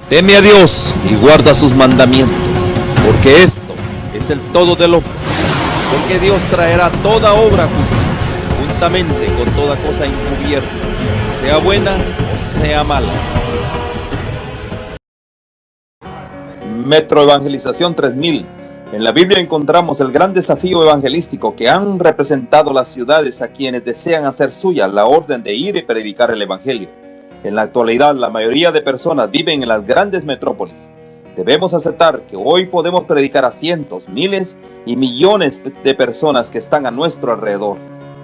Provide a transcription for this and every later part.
Teme a Dios y guarda sus mandamientos, porque esto es el todo del hombre. Porque Dios traerá toda obra a juicio, juntamente con toda cosa encubierta, sea buena o sea mala. Metro Evangelización 3000. En la Biblia encontramos el gran desafío evangelístico que han representado las ciudades a quienes desean hacer suya la orden de ir y predicar el evangelio. En la actualidad, la mayoría de personas viven en las grandes metrópolis. Debemos aceptar que hoy podemos predicar a cientos, miles y millones de personas que están a nuestro alrededor.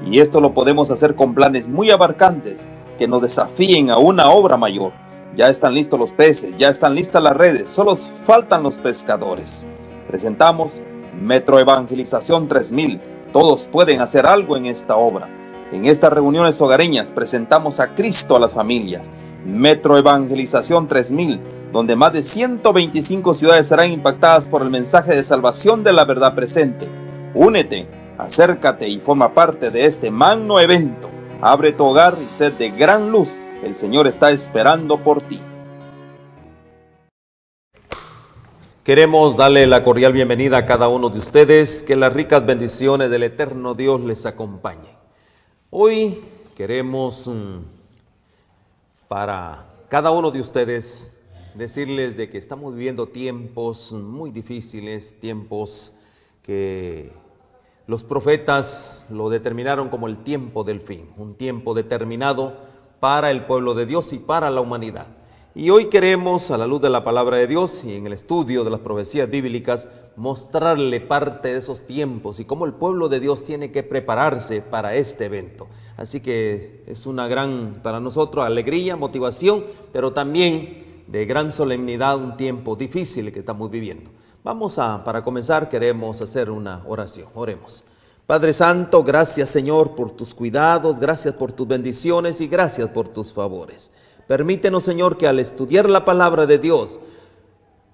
Y esto lo podemos hacer con planes muy abarcantes que nos desafíen a una obra mayor. Ya están listos los peces, ya están listas las redes, solo faltan los pescadores. Presentamos Metro Evangelización 3000. Todos pueden hacer algo en esta obra. En estas reuniones hogareñas presentamos a Cristo a las familias. Metro Evangelización 3000, donde más de 125 ciudades serán impactadas por el mensaje de salvación de la verdad presente. Únete, acércate y forma parte de este magno evento. Abre tu hogar y sed de gran luz. El Señor está esperando por ti. Queremos darle la cordial bienvenida a cada uno de ustedes. Que las ricas bendiciones del eterno Dios les acompañen. Hoy queremos para cada uno de ustedes decirles de que estamos viviendo tiempos muy difíciles, tiempos que los profetas lo determinaron como el tiempo del fin, un tiempo determinado para el pueblo de Dios y para la humanidad. Y hoy queremos, a la luz de la palabra de Dios y en el estudio de las profecías bíblicas, mostrarle parte de esos tiempos y cómo el pueblo de Dios tiene que prepararse para este evento. Así que es una gran, para nosotros, alegría, motivación, pero también de gran solemnidad, un tiempo difícil que estamos viviendo. Para comenzar, queremos hacer una oración. Oremos. Padre Santo, gracias Señor por tus cuidados, gracias por tus bendiciones y gracias por tus favores. Permítenos, Señor, que al estudiar la palabra de Dios,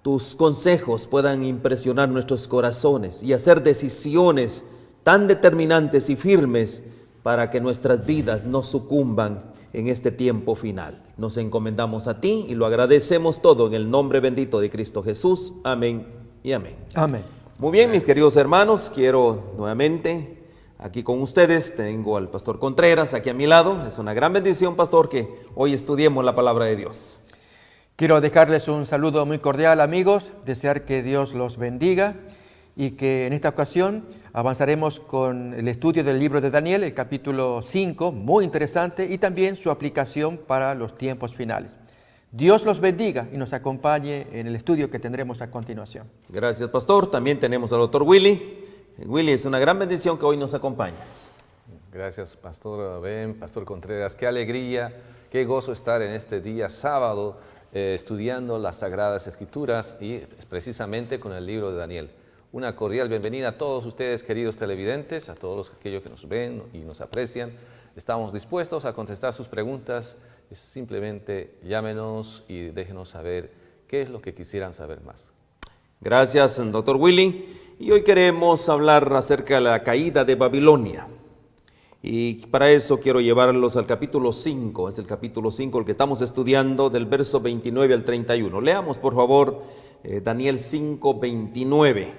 tus consejos puedan impresionar nuestros corazones y hacer decisiones tan determinantes y firmes para que nuestras vidas no sucumban en este tiempo final. Nos encomendamos a ti y lo agradecemos todo en el nombre bendito de Cristo Jesús. Amén y amén. Amén. Muy bien, mis queridos hermanos, quiero nuevamente aquí con ustedes, tengo al pastor Contreras aquí a mi lado. Es una gran bendición, pastor, que hoy estudiemos la palabra de Dios. Quiero dejarles un saludo muy cordial, amigos, desear que Dios los bendiga y que en esta ocasión avanzaremos con el estudio del libro de Daniel, el capítulo 5, muy interesante, y también su aplicación para los tiempos finales. Dios los bendiga y nos acompañe en el estudio que tendremos a continuación. Gracias, pastor. También tenemos al doctor Willy. Willy, es una gran bendición que hoy nos acompañes. Gracias, pastor Ben, pastor Contreras. Qué alegría, qué gozo estar en este día sábado estudiando las Sagradas Escrituras y precisamente con el libro de Daniel. Una cordial bienvenida a todos ustedes, queridos televidentes, a todos aquellos que nos ven y nos aprecian. Estamos dispuestos a contestar sus preguntas. Simplemente llámenos y déjenos saber qué es lo que quisieran saber más. Gracias, doctor Willy. Y hoy queremos hablar acerca de la caída de Babilonia. Y para eso quiero llevarlos al capítulo 5. Es el capítulo 5 el que estamos estudiando, del verso 29 al 31. Leamos, por favor, Daniel 5, 29.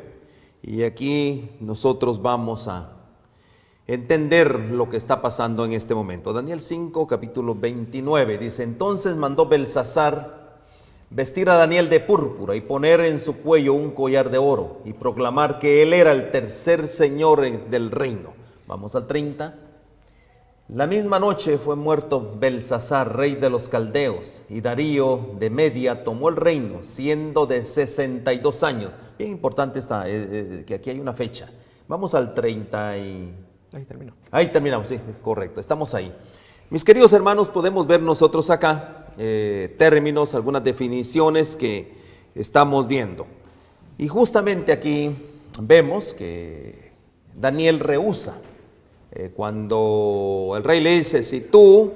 Y aquí nosotros vamos a entender lo que está pasando en este momento. Daniel 5, capítulo 29, dice: Entonces mandó Belsasar vestir a Daniel de púrpura y poner en su cuello un collar de oro y proclamar que él era el tercer señor del reino. Vamos al 30. La misma noche fue muerto Belsasar, rey de los caldeos, y Darío de Media tomó el reino, siendo de 62 años. Bien importante está, que aquí hay una fecha. Vamos al 30 y... Ahí terminó. Ahí terminamos, sí, correcto, estamos ahí. Mis queridos hermanos, podemos ver nosotros acá términos, algunas definiciones que estamos viendo. Y justamente aquí vemos que Daniel rehúsa. Cuando el rey le dice: si tú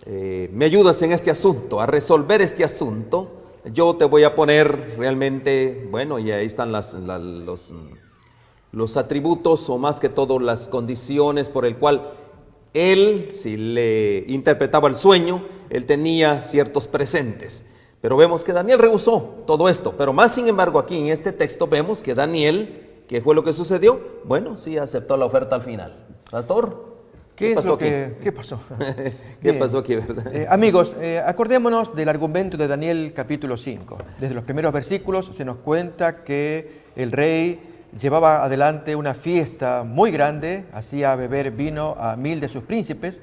me ayudas en este asunto, a resolver este asunto, yo te voy a poner realmente, bueno, y ahí están los atributos, o más que todo las condiciones por el cual él, si le interpretaba el sueño, él tenía ciertos presentes. Pero vemos que Daniel rehusó todo esto. Pero más sin embargo aquí en este texto vemos que Daniel, ¿qué fue lo que sucedió? Bueno, sí aceptó la oferta al final. Pastor, ¿qué pasó aquí? ¿Qué pasó? ¿Qué pasó aquí, verdad? Amigos, acordémonos del argumento de Daniel capítulo 5. Desde los primeros versículos se nos cuenta que el rey llevaba adelante una fiesta muy grande, hacía beber vino a 1000 de sus príncipes,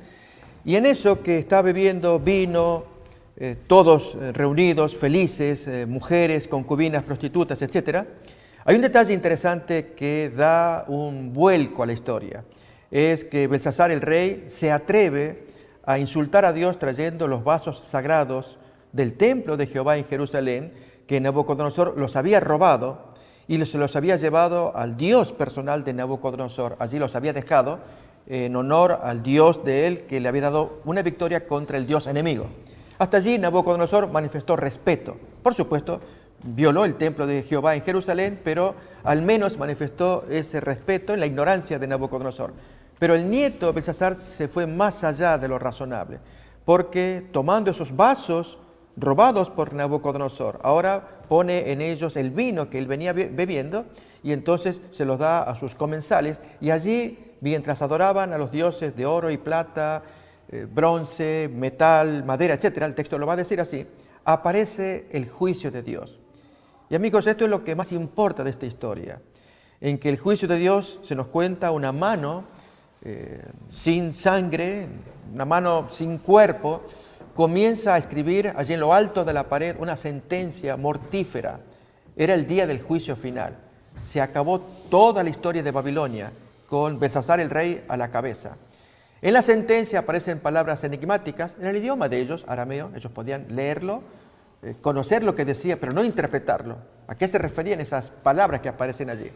y en eso que está bebiendo vino, todos reunidos, felices, mujeres, concubinas, prostitutas, etc., hay un detalle interesante que da un vuelco a la historia. Es que Belsasar el rey se atreve a insultar a Dios trayendo los vasos sagrados del templo de Jehová en Jerusalén, que Nabucodonosor los había robado y se los había llevado al Dios personal de Nabucodonosor. Allí los había dejado en honor al Dios de él, que le había dado una victoria contra el Dios enemigo. Hasta allí Nabucodonosor manifestó respeto. Por supuesto, violó el templo de Jehová en Jerusalén, pero al menos manifestó ese respeto en la ignorancia de Nabucodonosor. Pero el nieto Belsasar se fue más allá de lo razonable, porque tomando esos vasos robados por Nabucodonosor, ahora pone en ellos el vino que él venía bebiendo y entonces se los da a sus comensales, y allí, mientras adoraban a los dioses de oro y plata, bronce, metal, madera, etc., el texto lo va a decir así, aparece el juicio de Dios. Y amigos, esto es lo que más importa de esta historia, en que el juicio de Dios se nos cuenta una mano sin sangre, una mano sin cuerpo, comienza a escribir allí en lo alto de la pared una sentencia mortífera. Era el día del juicio final. Se acabó toda la historia de Babilonia con Belsasar el rey a la cabeza. En la sentencia aparecen palabras enigmáticas en el idioma de ellos, arameo. Ellos podían leerlo, conocer lo que decía, pero no interpretarlo. ¿A qué se referían esas palabras que aparecen allí?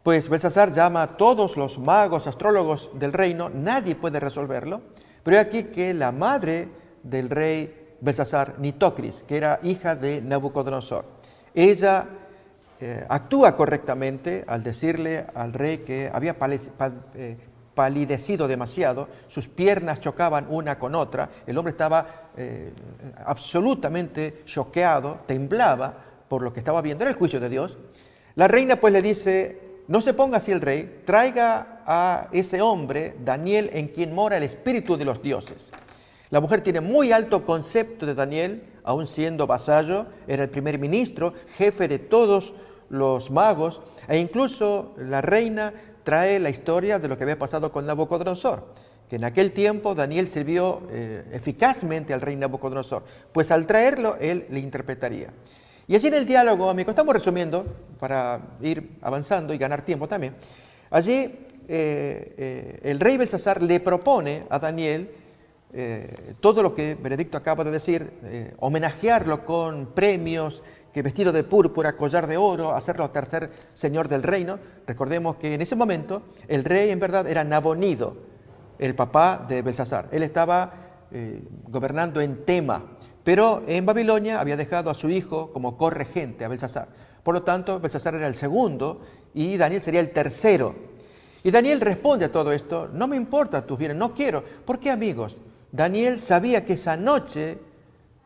Pues Belsasar llama a todos los magos, astrólogos del reino, nadie puede resolverlo, pero hay aquí que la madre del rey Belsasar, Nitocris, que era hija de Nabucodonosor, ella actúa correctamente al decirle al rey que había palidecido demasiado, sus piernas chocaban una con otra, el hombre estaba absolutamente choqueado, temblaba por lo que estaba viendo, era el juicio de Dios. La reina pues le dice: no se ponga así el rey, traiga a ese hombre, Daniel, en quien mora el espíritu de los dioses. La mujer tiene muy alto concepto de Daniel, aun siendo vasallo, era el primer ministro, jefe de todos los magos, e incluso la reina trae la historia de lo que había pasado con Nabucodonosor, que en aquel tiempo Daniel sirvió eficazmente al rey Nabucodonosor, pues al traerlo él le interpretaría. Y así en el diálogo, amigos, estamos resumiendo para ir avanzando y ganar tiempo también. Allí el rey Belsasar le propone a Daniel todo lo que Benedicto acaba de decir, homenajearlo con premios, que vestido de púrpura, collar de oro, hacerlo tercer señor del reino. Recordemos que en ese momento el rey en verdad era Nabonido, el papá de Belsasar. Él estaba gobernando en Tema, pero en Babilonia había dejado a su hijo como corregente, a Belsasar. Por lo tanto, Belsasar era el segundo y Daniel sería el tercero. Y Daniel responde a todo esto: no me importa tus bienes, no quiero. ¿Por qué, amigos? Daniel sabía que esa noche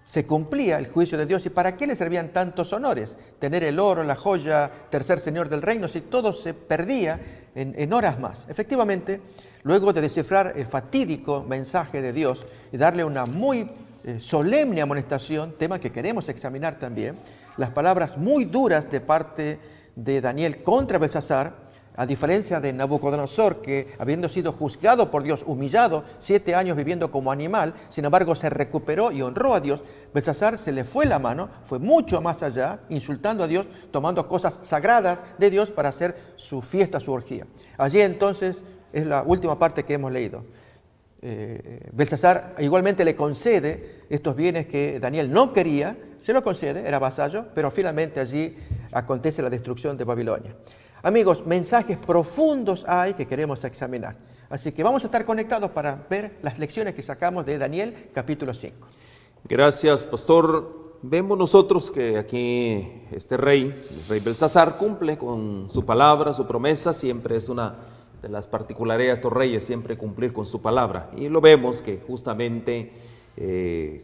se cumplía el juicio de Dios, y ¿para qué le servían tantos honores? Tener el oro, la joya, tercer señor del reino, si todo se perdía en horas más. Efectivamente, luego de descifrar el fatídico mensaje de Dios y darle una muy solemne amonestación, tema que queremos examinar también, las palabras muy duras de parte de Daniel contra Belsasar, a diferencia de Nabucodonosor, que habiendo sido juzgado por Dios, humillado, 7 años viviendo como animal, sin embargo se recuperó y honró a Dios, Belsasar se le fue la mano, fue mucho más allá, insultando a Dios, tomando cosas sagradas de Dios para hacer su fiesta, su orgía. Allí entonces es la última parte que hemos leído. Belsasar igualmente le concede estos bienes que Daniel no quería, se lo concede, era vasallo, pero finalmente allí acontece la destrucción de Babilonia. Amigos, mensajes profundos hay que queremos examinar. Así que vamos a estar conectados para ver las lecciones que sacamos de Daniel capítulo 5. Gracias, pastor. Vemos nosotros que aquí este rey, el rey Belsasar, cumple con su palabra, su promesa. Siempre es una de las particularidades de estos reyes, siempre cumplir con su palabra. Y lo vemos que justamente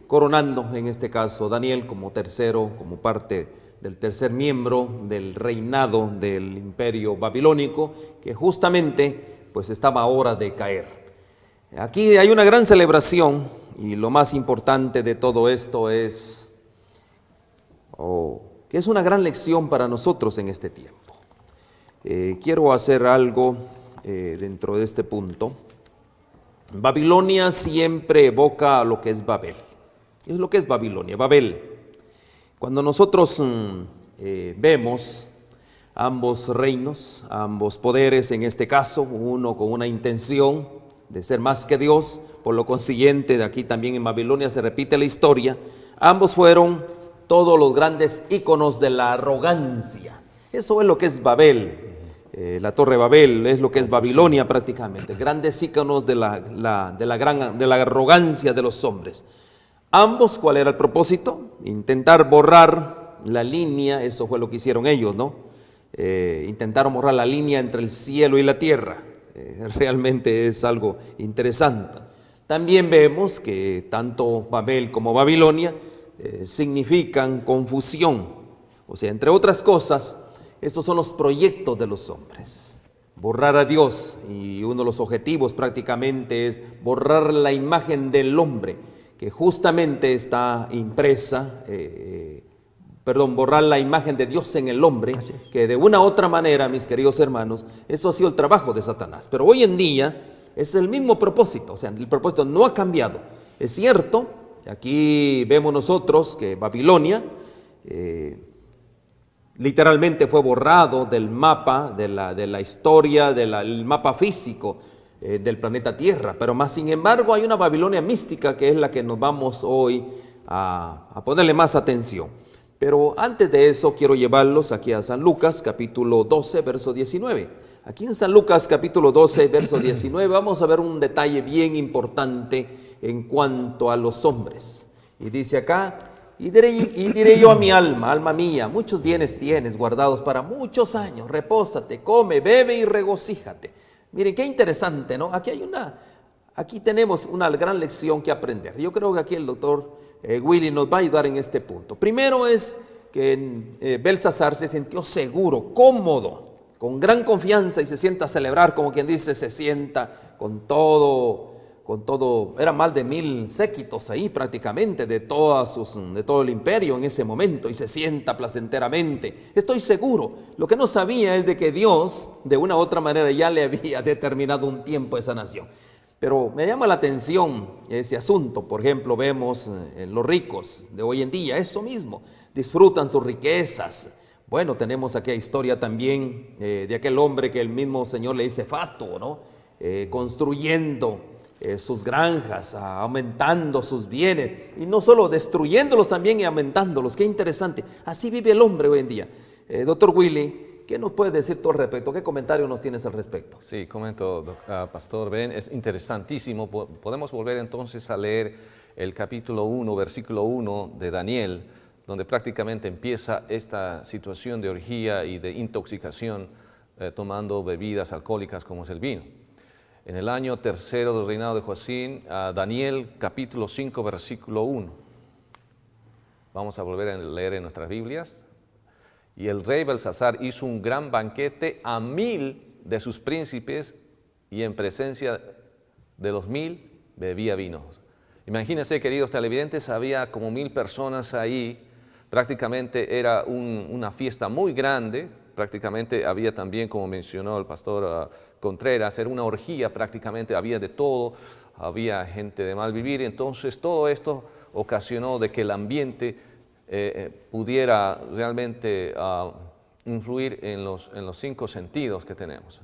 coronando en este caso Daniel como tercero, como parte del tercer miembro del reinado del imperio babilónico, que justamente pues estaba a hora de caer. Aquí hay una gran celebración y lo más importante de todo esto es que es una gran lección para nosotros en este tiempo. Quiero hacer algo dentro de este punto. Babilonia siempre evoca lo que es Babel. Es lo que es Babilonia, Babel. Cuando nosotros vemos ambos reinos, ambos poderes, en este caso, uno con una intención de ser más que Dios, por lo consiguiente, de aquí también en Babilonia se repite la historia, ambos fueron todos los grandes íconos de la arrogancia. Eso es lo que es Babel. La Torre Babel es lo que es Babilonia prácticamente, grandes íconos de la arrogancia de los hombres. Ambos, ¿cuál era el propósito? Intentar borrar la línea, eso fue lo que hicieron ellos, ¿no? Intentaron borrar la línea entre el cielo y la tierra. Realmente es algo interesante. También vemos que tanto Babel como Babilonia significan confusión. O sea, entre otras cosas, estos son los proyectos de los hombres. Borrar a Dios, y uno de los objetivos prácticamente es borrar la imagen del hombre, que justamente está impresa, borrar la imagen de Dios en el hombre, que de una u otra manera, mis queridos hermanos, eso ha sido el trabajo de Satanás. Pero hoy en día es el mismo propósito, o sea, el propósito no ha cambiado. Es cierto, aquí vemos nosotros que Babilonia literalmente fue borrado del mapa, de la historia, del mapa físico del planeta Tierra, pero más sin embargo hay una Babilonia mística que es la que nos vamos hoy a ponerle más atención. Pero antes de eso quiero llevarlos aquí a San Lucas capítulo 12 verso 19. Aquí en San Lucas capítulo 12 verso 19 vamos a ver un detalle bien importante en cuanto a los hombres. Y dice acá: Y diré yo a mi alma, alma mía, muchos bienes tienes guardados para muchos años, repósate, come, bebe y regocíjate. Miren, qué interesante, ¿no? Aquí tenemos una gran lección que aprender. Yo creo que aquí el doctor Willy nos va a ayudar en este punto. Primero es que Belsasar se sintió seguro, cómodo, con gran confianza, y se sienta a celebrar, como quien dice, se sienta con todo, eran más de 1000 séquitos ahí prácticamente de todo el imperio en ese momento, y se sienta placenteramente. Estoy seguro. Lo que no sabía es de que Dios de una u otra manera ya le había determinado un tiempo a esa nación. Pero me llama la atención ese asunto. Por ejemplo, vemos los ricos de hoy en día, eso mismo, disfrutan sus riquezas. Bueno, tenemos aquella historia también de aquel hombre que el mismo Señor le dice fatuo, ¿no? Construyendo sus granjas, aumentando sus bienes, y no solo destruyéndolos también y aumentándolos. Qué interesante. Así vive el hombre hoy en día. Doctor Willy, ¿qué nos puedes decir tú al respecto? ¿Qué comentario nos tienes al respecto? Sí, comento, Pastor Ben, es interesantísimo. Podemos volver entonces a leer el capítulo 1, versículo 1 de Daniel, donde prácticamente empieza esta situación de orgía y de intoxicación tomando bebidas alcohólicas como es el vino. En el año tercero del reinado de Joacín, Daniel capítulo 5, versículo 1. Vamos a volver a leer en nuestras Biblias. Y el rey Belsasar hizo un gran banquete a 1000 de sus príncipes, y en presencia de los 1000 bebía vino. Imagínense, queridos televidentes, había como 1000 personas ahí. Prácticamente era una fiesta muy grande. Prácticamente había también, como mencionó el pastor Contreras, era una orgía prácticamente, había de todo, había gente de mal vivir. Entonces todo esto ocasionó de que el ambiente pudiera realmente influir en los 5 sentidos que tenemos,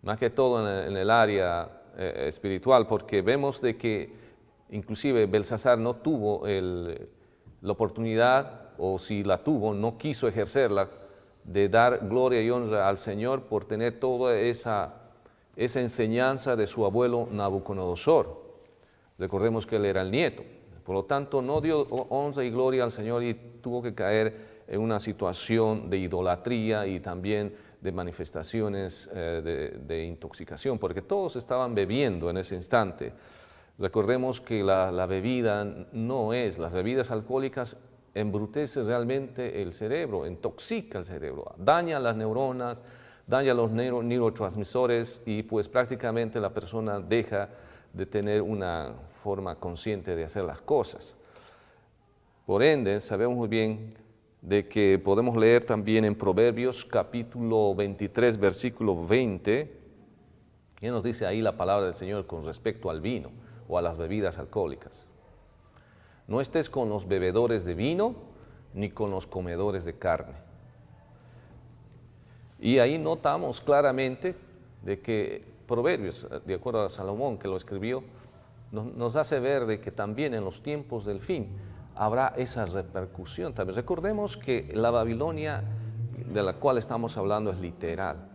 más que todo en el área espiritual, porque vemos de que inclusive Belsasar no tuvo la oportunidad, o si la tuvo, no quiso ejercerla, de dar gloria y honra al Señor por tener toda esa enseñanza de su abuelo Nabucodonosor. Recordemos que él era el nieto. Por lo tanto, no dio honra y gloria al Señor y tuvo que caer en una situación de idolatría y también de manifestaciones de intoxicación, porque todos estaban bebiendo en ese instante. Recordemos que la bebida no es, las bebidas alcohólicas embrutece realmente el cerebro, intoxica el cerebro, daña las neuronas, daña los neurotransmisores y pues prácticamente la persona deja de tener una forma consciente de hacer las cosas. Por ende, sabemos muy bien de que podemos leer también en Proverbios capítulo 23, versículo 20, y nos dice ahí la palabra del Señor con respecto al vino o a las bebidas alcohólicas. No estés con los bebedores de vino, ni con los comedores de carne. Y ahí notamos claramente de que Proverbios, de acuerdo a Salomón que lo escribió, nos hace ver de que también en los tiempos del fin habrá esa repercusión. También recordemos que la Babilonia de la cual estamos hablando es literal,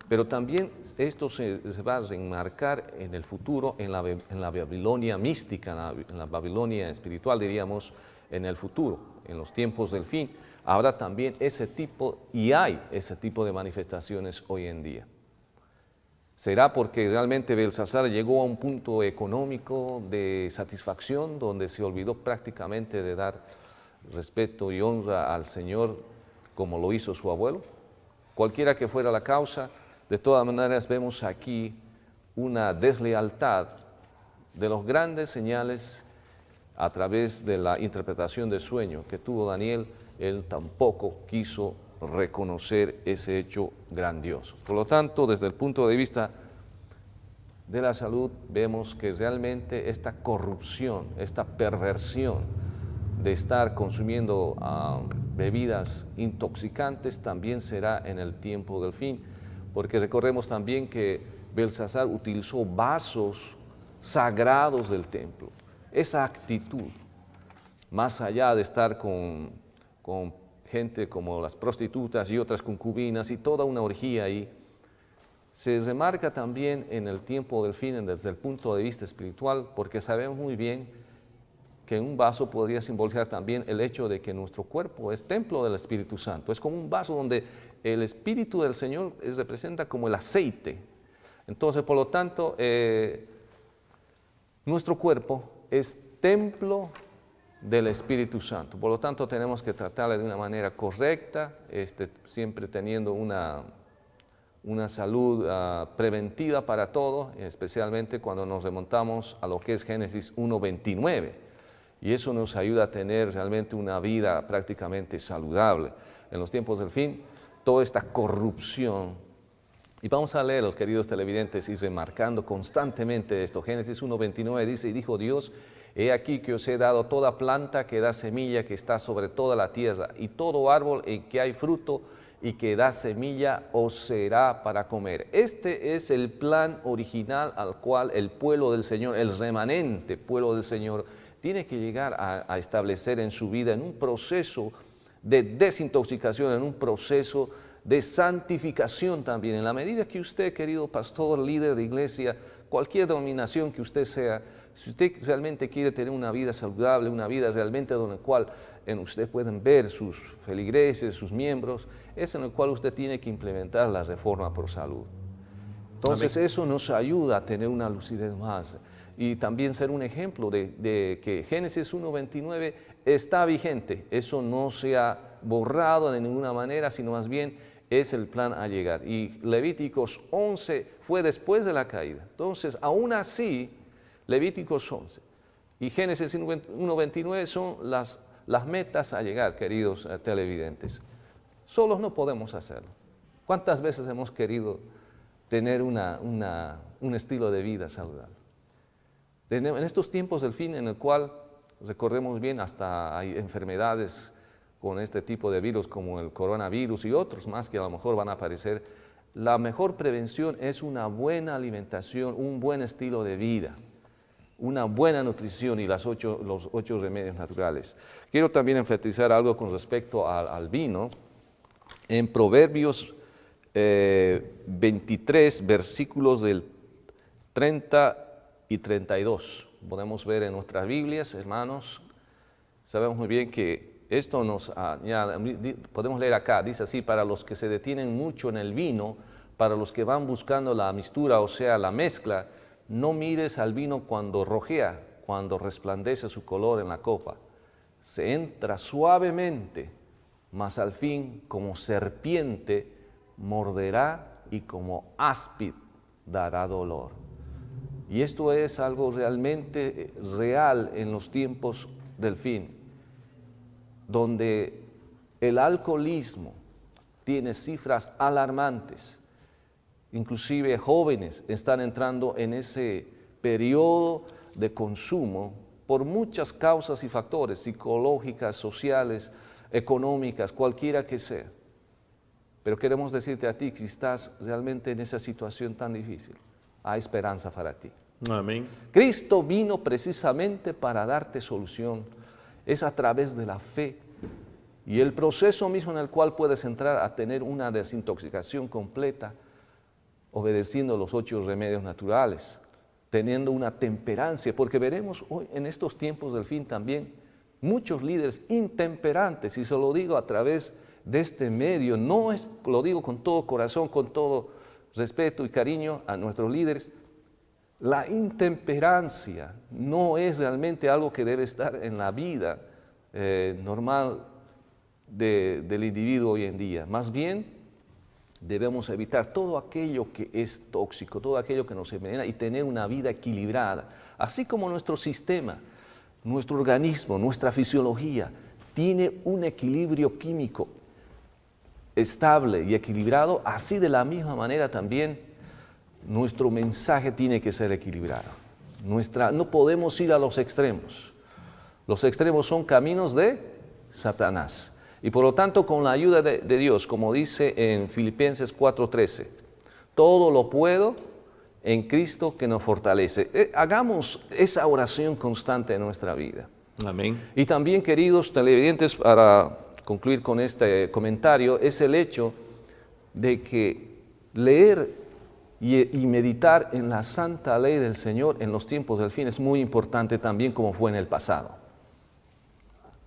pero también esto se va a enmarcar en el futuro, en la Babilonia mística, en la Babilonia espiritual, diríamos, en el futuro, en los tiempos del fin. Habrá también ese tipo, y hay ese tipo de manifestaciones hoy en día. ¿Será porque realmente Belsasar llegó a un punto económico de satisfacción donde se olvidó prácticamente de dar respeto y honra al Señor como lo hizo su abuelo? Cualquiera que fuera la causa, de todas maneras vemos aquí una deslealtad de los grandes señales a través de la interpretación del sueño que tuvo Daniel. Él tampoco quiso reconocer ese hecho grandioso. Por lo tanto, desde el punto de vista de la salud, vemos que realmente esta corrupción, esta perversión de estar consumiendo bebidas intoxicantes también será en el tiempo del fin, porque recordemos también que Belsasar utilizó vasos sagrados del templo. Esa actitud, más allá de estar con gente como las prostitutas y otras concubinas y toda una orgía ahí, se remarca también en el tiempo del fin desde el punto de vista espiritual, porque sabemos muy bien que un vaso podría simbolizar también el hecho de que nuestro cuerpo es templo del Espíritu Santo. Es como un vaso donde el Espíritu del Señor representa como el aceite. Entonces, por lo tanto, nuestro cuerpo es templo del Espíritu Santo. Por lo tanto, tenemos que tratarle de una manera correcta, siempre teniendo una salud preventiva para todo, especialmente cuando nos remontamos a lo que es Génesis 1:29. Y eso nos ayuda a tener realmente una vida prácticamente saludable. En los tiempos del fin, toda esta corrupción, y vamos a leer, los queridos televidentes, y remarcando constantemente esto. Génesis 1:29 dice, y dijo Dios, he aquí que os he dado toda planta que da semilla que está sobre toda la tierra, y todo árbol en que hay fruto y que da semilla os será para comer. Este es el plan original al cual el pueblo del Señor, el remanente pueblo del Señor, tiene que llegar a establecer en su vida, en un proceso de desintoxicación, en un proceso de santificación también. En la medida que usted, querido pastor, líder de iglesia, cualquier denominación que usted sea, si usted realmente quiere tener una vida saludable, una vida realmente en la cual usted pueden ver sus feligreses, sus miembros, es en el cual usted tiene que implementar la reforma por salud. Entonces eso nos ayuda a tener una lucidez más y también ser un ejemplo de que Génesis 1:29 está vigente. Eso no se ha borrado de ninguna manera, sino más bien es el plan a llegar. Y Levíticos 11 fue después de la caída. Entonces, aún así, Levíticos 11 y Génesis 1:29 son las metas a llegar, queridos televidentes. Solos no podemos hacerlo. ¿Cuántas veces hemos querido tener un estilo de vida saludable? En estos tiempos del fin, en el cual, recordemos bien, hasta hay enfermedades con este tipo de virus como el coronavirus y otros más que a lo mejor van a aparecer, la mejor prevención es una buena alimentación, un buen estilo de vida, una buena nutrición y los 8 remedios naturales. Quiero también enfatizar algo con respecto al vino. En Proverbios 23, versículos del 30 y 32, podemos ver en nuestras Biblias, hermanos, sabemos muy bien que esto nos añade, podemos leer acá, dice así, para los que se detienen mucho en el vino, para los que van buscando la mistura, o sea, la mezcla, no mires al vino cuando rojea, cuando resplandece su color en la copa. Se entra suavemente, mas al fin como serpiente morderá y como áspid dará dolor. Y esto es algo realmente real en los tiempos del fin, donde el alcoholismo tiene cifras alarmantes. Inclusive jóvenes están entrando en ese periodo de consumo por muchas causas y factores psicológicas, sociales, económicas, cualquiera que sea. Pero queremos decirte a ti que si estás realmente en esa situación tan difícil, hay esperanza para ti. Amén. Cristo vino precisamente para darte solución. Es a través de la fe y el proceso mismo en el cual puedes entrar a tener una desintoxicación completa, obedeciendo los 8 remedios naturales, teniendo una temperancia, porque veremos hoy en estos tiempos del fin también muchos líderes intemperantes, y se lo digo a través de este medio, lo digo con todo corazón, con todo respeto y cariño a nuestros líderes. La intemperancia no es realmente algo que debe estar en la vida normal del individuo hoy en día. Más bien, debemos evitar todo aquello que es tóxico, todo aquello que nos envenena y tener una vida equilibrada. Así como nuestro sistema, nuestro organismo, nuestra fisiología tiene un equilibrio químico estable y equilibrado, así de la misma manera también nuestro mensaje tiene que ser equilibrado. No podemos ir a los extremos. Los extremos son caminos de Satanás. Y por lo tanto, con la ayuda de Dios, como dice en Filipenses 4:13, todo lo puedo en Cristo que nos fortalece. Hagamos esa oración constante en nuestra vida. Amén. Y también, queridos televidentes, para concluir con este comentario, es el hecho de que leer y meditar en la santa ley del Señor en los tiempos del fin es muy importante también, como fue en el pasado.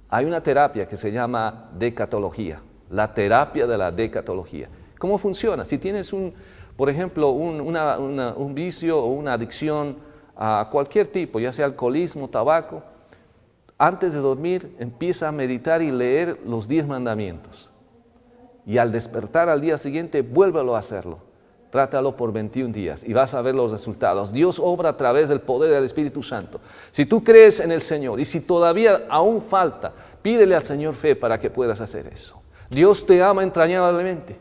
Hay una terapia que se llama decatología, la terapia de la decatología. ¿Cómo funciona? Si tienes, por ejemplo, un vicio o una adicción a cualquier tipo, ya sea alcoholismo, tabaco, antes de dormir empieza a meditar y leer los 10 mandamientos. Y al despertar al día siguiente, vuélvelo a hacerlo. Trátalo por 21 días y vas a ver los resultados. Dios obra a través del poder del Espíritu Santo. Si tú crees en el Señor y si todavía aún falta, pídele al Señor fe para que puedas hacer eso. Dios te ama entrañablemente.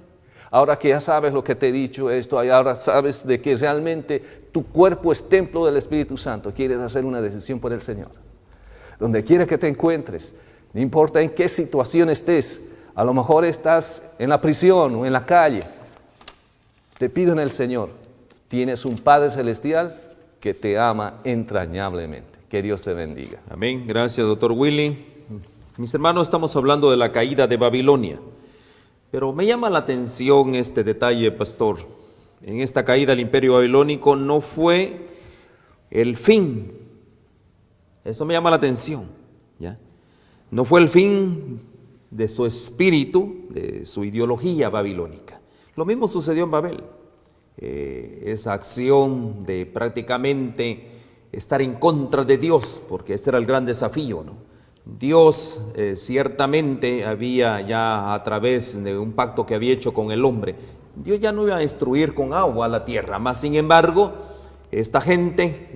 Ahora que ya sabes lo que te he dicho esto, ahora sabes de que realmente tu cuerpo es templo del Espíritu Santo, quieres hacer una decisión por el Señor. Donde quiera que te encuentres, no importa en qué situación estés, a lo mejor estás en la prisión o en la calle, te pido en el Señor, tienes un Padre Celestial que te ama entrañablemente. Que Dios te bendiga. Amén. Gracias, doctor Willy. Mis hermanos, estamos hablando de la caída de Babilonia. Pero me llama la atención este detalle, pastor. En esta caída del imperio babilónico no fue el fin. Eso me llama la atención, ¿ya? No fue el fin de su espíritu, de su ideología babilónica. Lo mismo sucedió en Babel. Esa acción de prácticamente estar en contra de Dios, porque ese era el gran desafío, ¿no? Dios ciertamente había ya, a través de un pacto que había hecho con el hombre, Dios ya no iba a destruir con agua la tierra. Más sin embargo, esta gente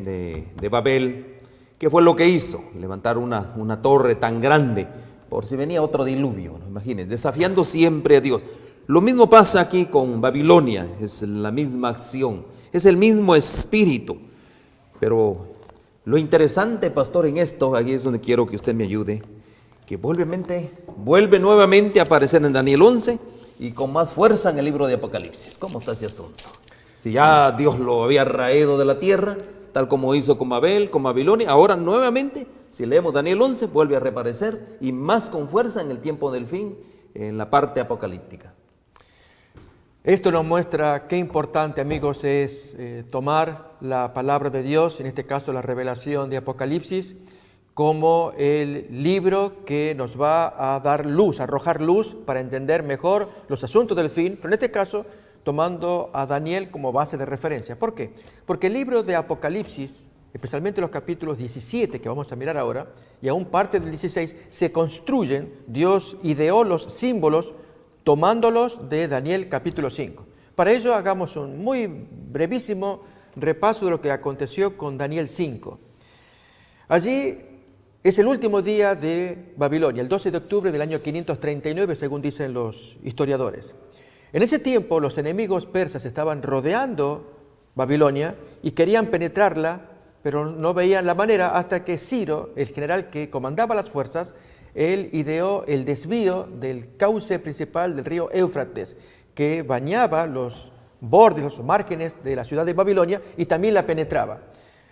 de Babel, ¿qué fue lo que hizo? Levantar una torre tan grande por si venía otro diluvio, ¿no? Imagínense, desafiando siempre a Dios. Lo mismo pasa aquí con Babilonia, es la misma acción, es el mismo espíritu. Pero lo interesante, pastor, en esto, aquí es donde quiero que usted me ayude, que vuelve nuevamente a aparecer en Daniel 11 y con más fuerza en el libro de Apocalipsis. ¿Cómo está ese asunto? Si ya Dios lo había raído de la tierra, tal como hizo con Babel, con Babilonia, ahora nuevamente, si leemos Daniel 11, vuelve a reaparecer y más con fuerza en el tiempo del fin, en la parte apocalíptica. Esto nos muestra qué importante, amigos, es tomar la palabra de Dios, en este caso la revelación de Apocalipsis, como el libro que nos va a dar luz, a arrojar luz para entender mejor los asuntos del fin, pero en este caso tomando a Daniel como base de referencia. ¿Por qué? Porque el libro de Apocalipsis, especialmente los capítulos 17 que vamos a mirar ahora, y aún parte del 16, se construyen, Dios ideó los símbolos tomándolos de Daniel capítulo 5. Para ello hagamos un muy brevísimo repaso de lo que aconteció con Daniel 5. Allí es el último día de Babilonia, el 12 de octubre del año 539, según dicen los historiadores. En ese tiempo los enemigos persas estaban rodeando Babilonia y querían penetrarla, pero no veían la manera hasta que Ciro, el general que comandaba las fuerzas, él ideó el desvío del cauce principal del río Éufrates, que bañaba los bordes, los márgenes de la ciudad de Babilonia y también la penetraba.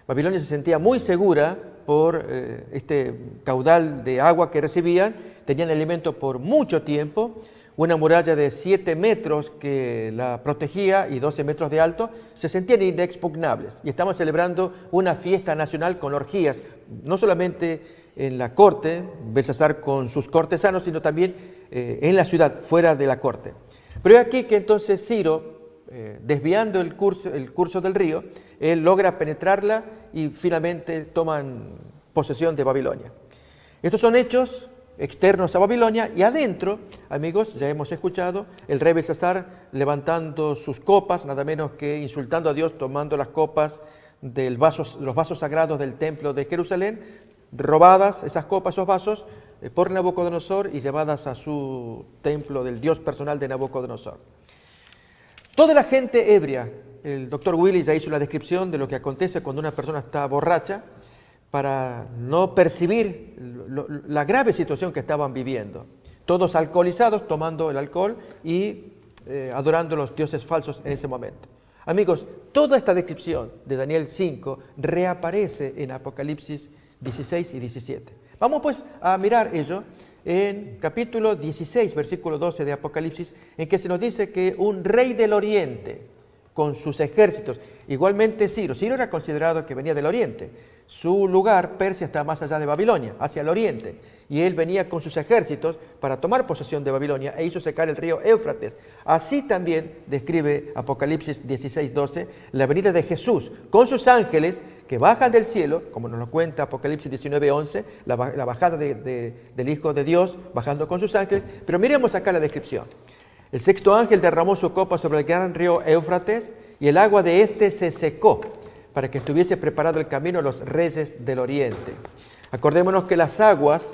Babilonia se sentía muy segura por este caudal de agua que recibían, tenían alimento por mucho tiempo, una muralla de 7 metros que la protegía y 12 metros de alto, se sentían inexpugnables y estaban celebrando una fiesta nacional con orgías, no solamente en la corte, Belsasar con sus cortesanos, sino también en la ciudad, fuera de la corte. Pero es aquí que entonces Ciro, desviando el curso del río, él logra penetrarla y finalmente toman posesión de Babilonia. Estos son hechos externos a Babilonia y adentro, amigos, ya hemos escuchado, el rey Belsasar levantando sus copas, nada menos que insultando a Dios, tomando las copas los vasos sagrados del templo de Jerusalén, robadas esas copas, esos vasos, por Nabucodonosor y llevadas a su templo del Dios personal de Nabucodonosor. Toda la gente ebria, el doctor Willis ya hizo la descripción de lo que acontece cuando una persona está borracha, para no percibir la grave situación que estaban viviendo. Todos alcoholizados, tomando el alcohol y adorando a los dioses falsos en ese momento. Amigos, toda esta descripción de Daniel 5 reaparece en Apocalipsis 16 y 17. Vamos pues a mirar ello en capítulo 16, versículo 12 de Apocalipsis, en que se nos dice que un rey del oriente, con sus ejércitos, igualmente Ciro era considerado que venía del oriente, su lugar, Persia, está más allá de Babilonia, hacia el oriente, y él venía con sus ejércitos para tomar posesión de Babilonia e hizo secar el río Éufrates. Así también describe Apocalipsis 16, 12, la venida de Jesús con sus ángeles que bajan del cielo, como nos lo cuenta Apocalipsis 19, 11, la bajada del Hijo de Dios bajando con sus ángeles. Pero miremos acá la descripción. El sexto ángel derramó su copa sobre el gran río Éufrates y el agua de éste se secó para que estuviese preparado el camino a los reyes del oriente. Acordémonos que las aguas,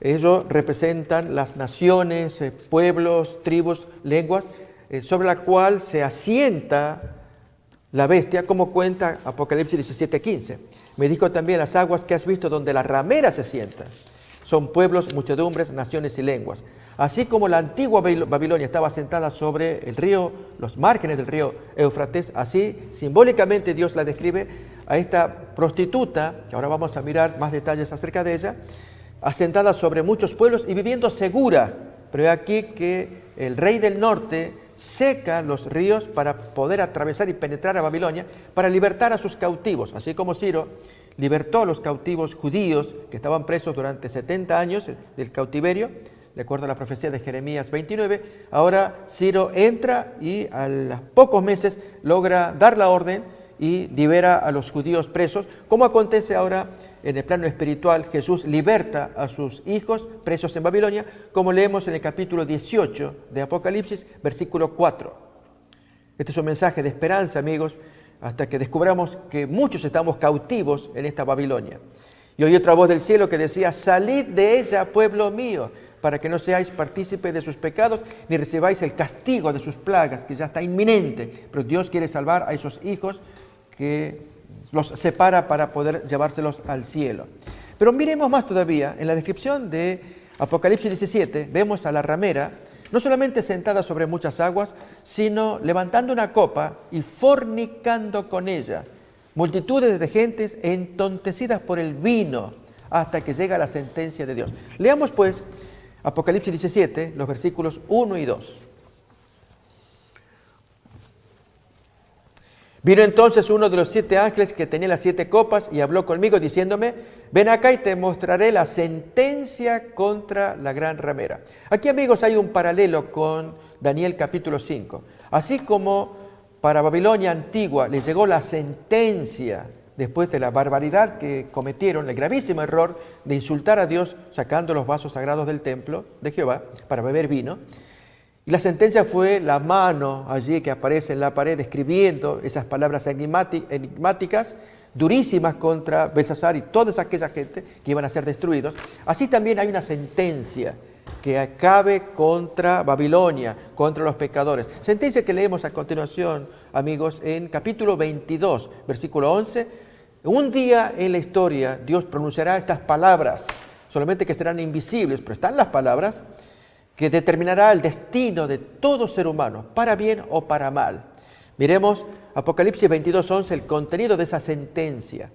ellos representan las naciones, pueblos, tribus, lenguas, sobre la cual se asienta la bestia, como cuenta Apocalipsis 17, 15. Me dijo también las aguas que has visto donde la ramera se sienta. Son pueblos, muchedumbres, naciones y lenguas. Así como la antigua Babilonia estaba sentada sobre el río, los márgenes del río Éufrates, así simbólicamente Dios la describe a esta prostituta, que ahora vamos a mirar más detalles acerca de ella, asentada sobre muchos pueblos y viviendo segura. Pero es aquí que el rey del norte seca los ríos para poder atravesar y penetrar a Babilonia, para libertar a sus cautivos, así como Ciro libertó a los cautivos judíos que estaban presos durante 70 años del cautiverio, de acuerdo a la profecía de Jeremías 29. Ahora Ciro entra y a los pocos meses logra dar la orden y libera a los judíos presos, como acontece ahora en el plano espiritual. Jesús liberta a sus hijos presos en Babilonia, como leemos en el capítulo 18 de Apocalipsis, versículo 4. Este es un mensaje de esperanza, amigos, hasta que descubramos que muchos estamos cautivos en esta Babilonia. Y oí otra voz del cielo que decía: salid de ella, pueblo mío, para que no seáis partícipes de sus pecados, ni recibáis el castigo de sus plagas, que ya está inminente. Pero Dios quiere salvar a esos hijos que los separa para poder llevárselos al cielo. Pero miremos más todavía, en la descripción de Apocalipsis 17, vemos a la ramera, no solamente sentada sobre muchas aguas, sino levantando una copa y fornicando con ella. Multitudes de gentes entontecidas por el vino, hasta que llega la sentencia de Dios. Leamos pues Apocalipsis 17, los versículos 1 y 2. Vino entonces uno de los 7 ángeles que tenía las 7 copas y habló conmigo diciéndome: ven acá y te mostraré la sentencia contra la gran ramera. Aquí, amigos, hay un paralelo con Daniel capítulo 5. Así como para Babilonia antigua le llegó la sentencia después de la barbaridad que cometieron, el gravísimo error de insultar a Dios sacando los vasos sagrados del templo de Jehová para beber vino. Y la sentencia fue la mano allí que aparece en la pared escribiendo esas palabras enigmáticas, durísimas contra Belsasar y toda aquella gente que iban a ser destruidos. Así también hay una sentencia que acabe contra Babilonia, contra los pecadores. Sentencia que leemos a continuación, amigos, en capítulo 22, versículo 11. Un día en la historia Dios pronunciará estas palabras, solamente que serán invisibles, pero están las palabras, que determinará el destino de todo ser humano, para bien o para mal. Miremos Apocalipsis 22:11, el contenido de esa sentencia.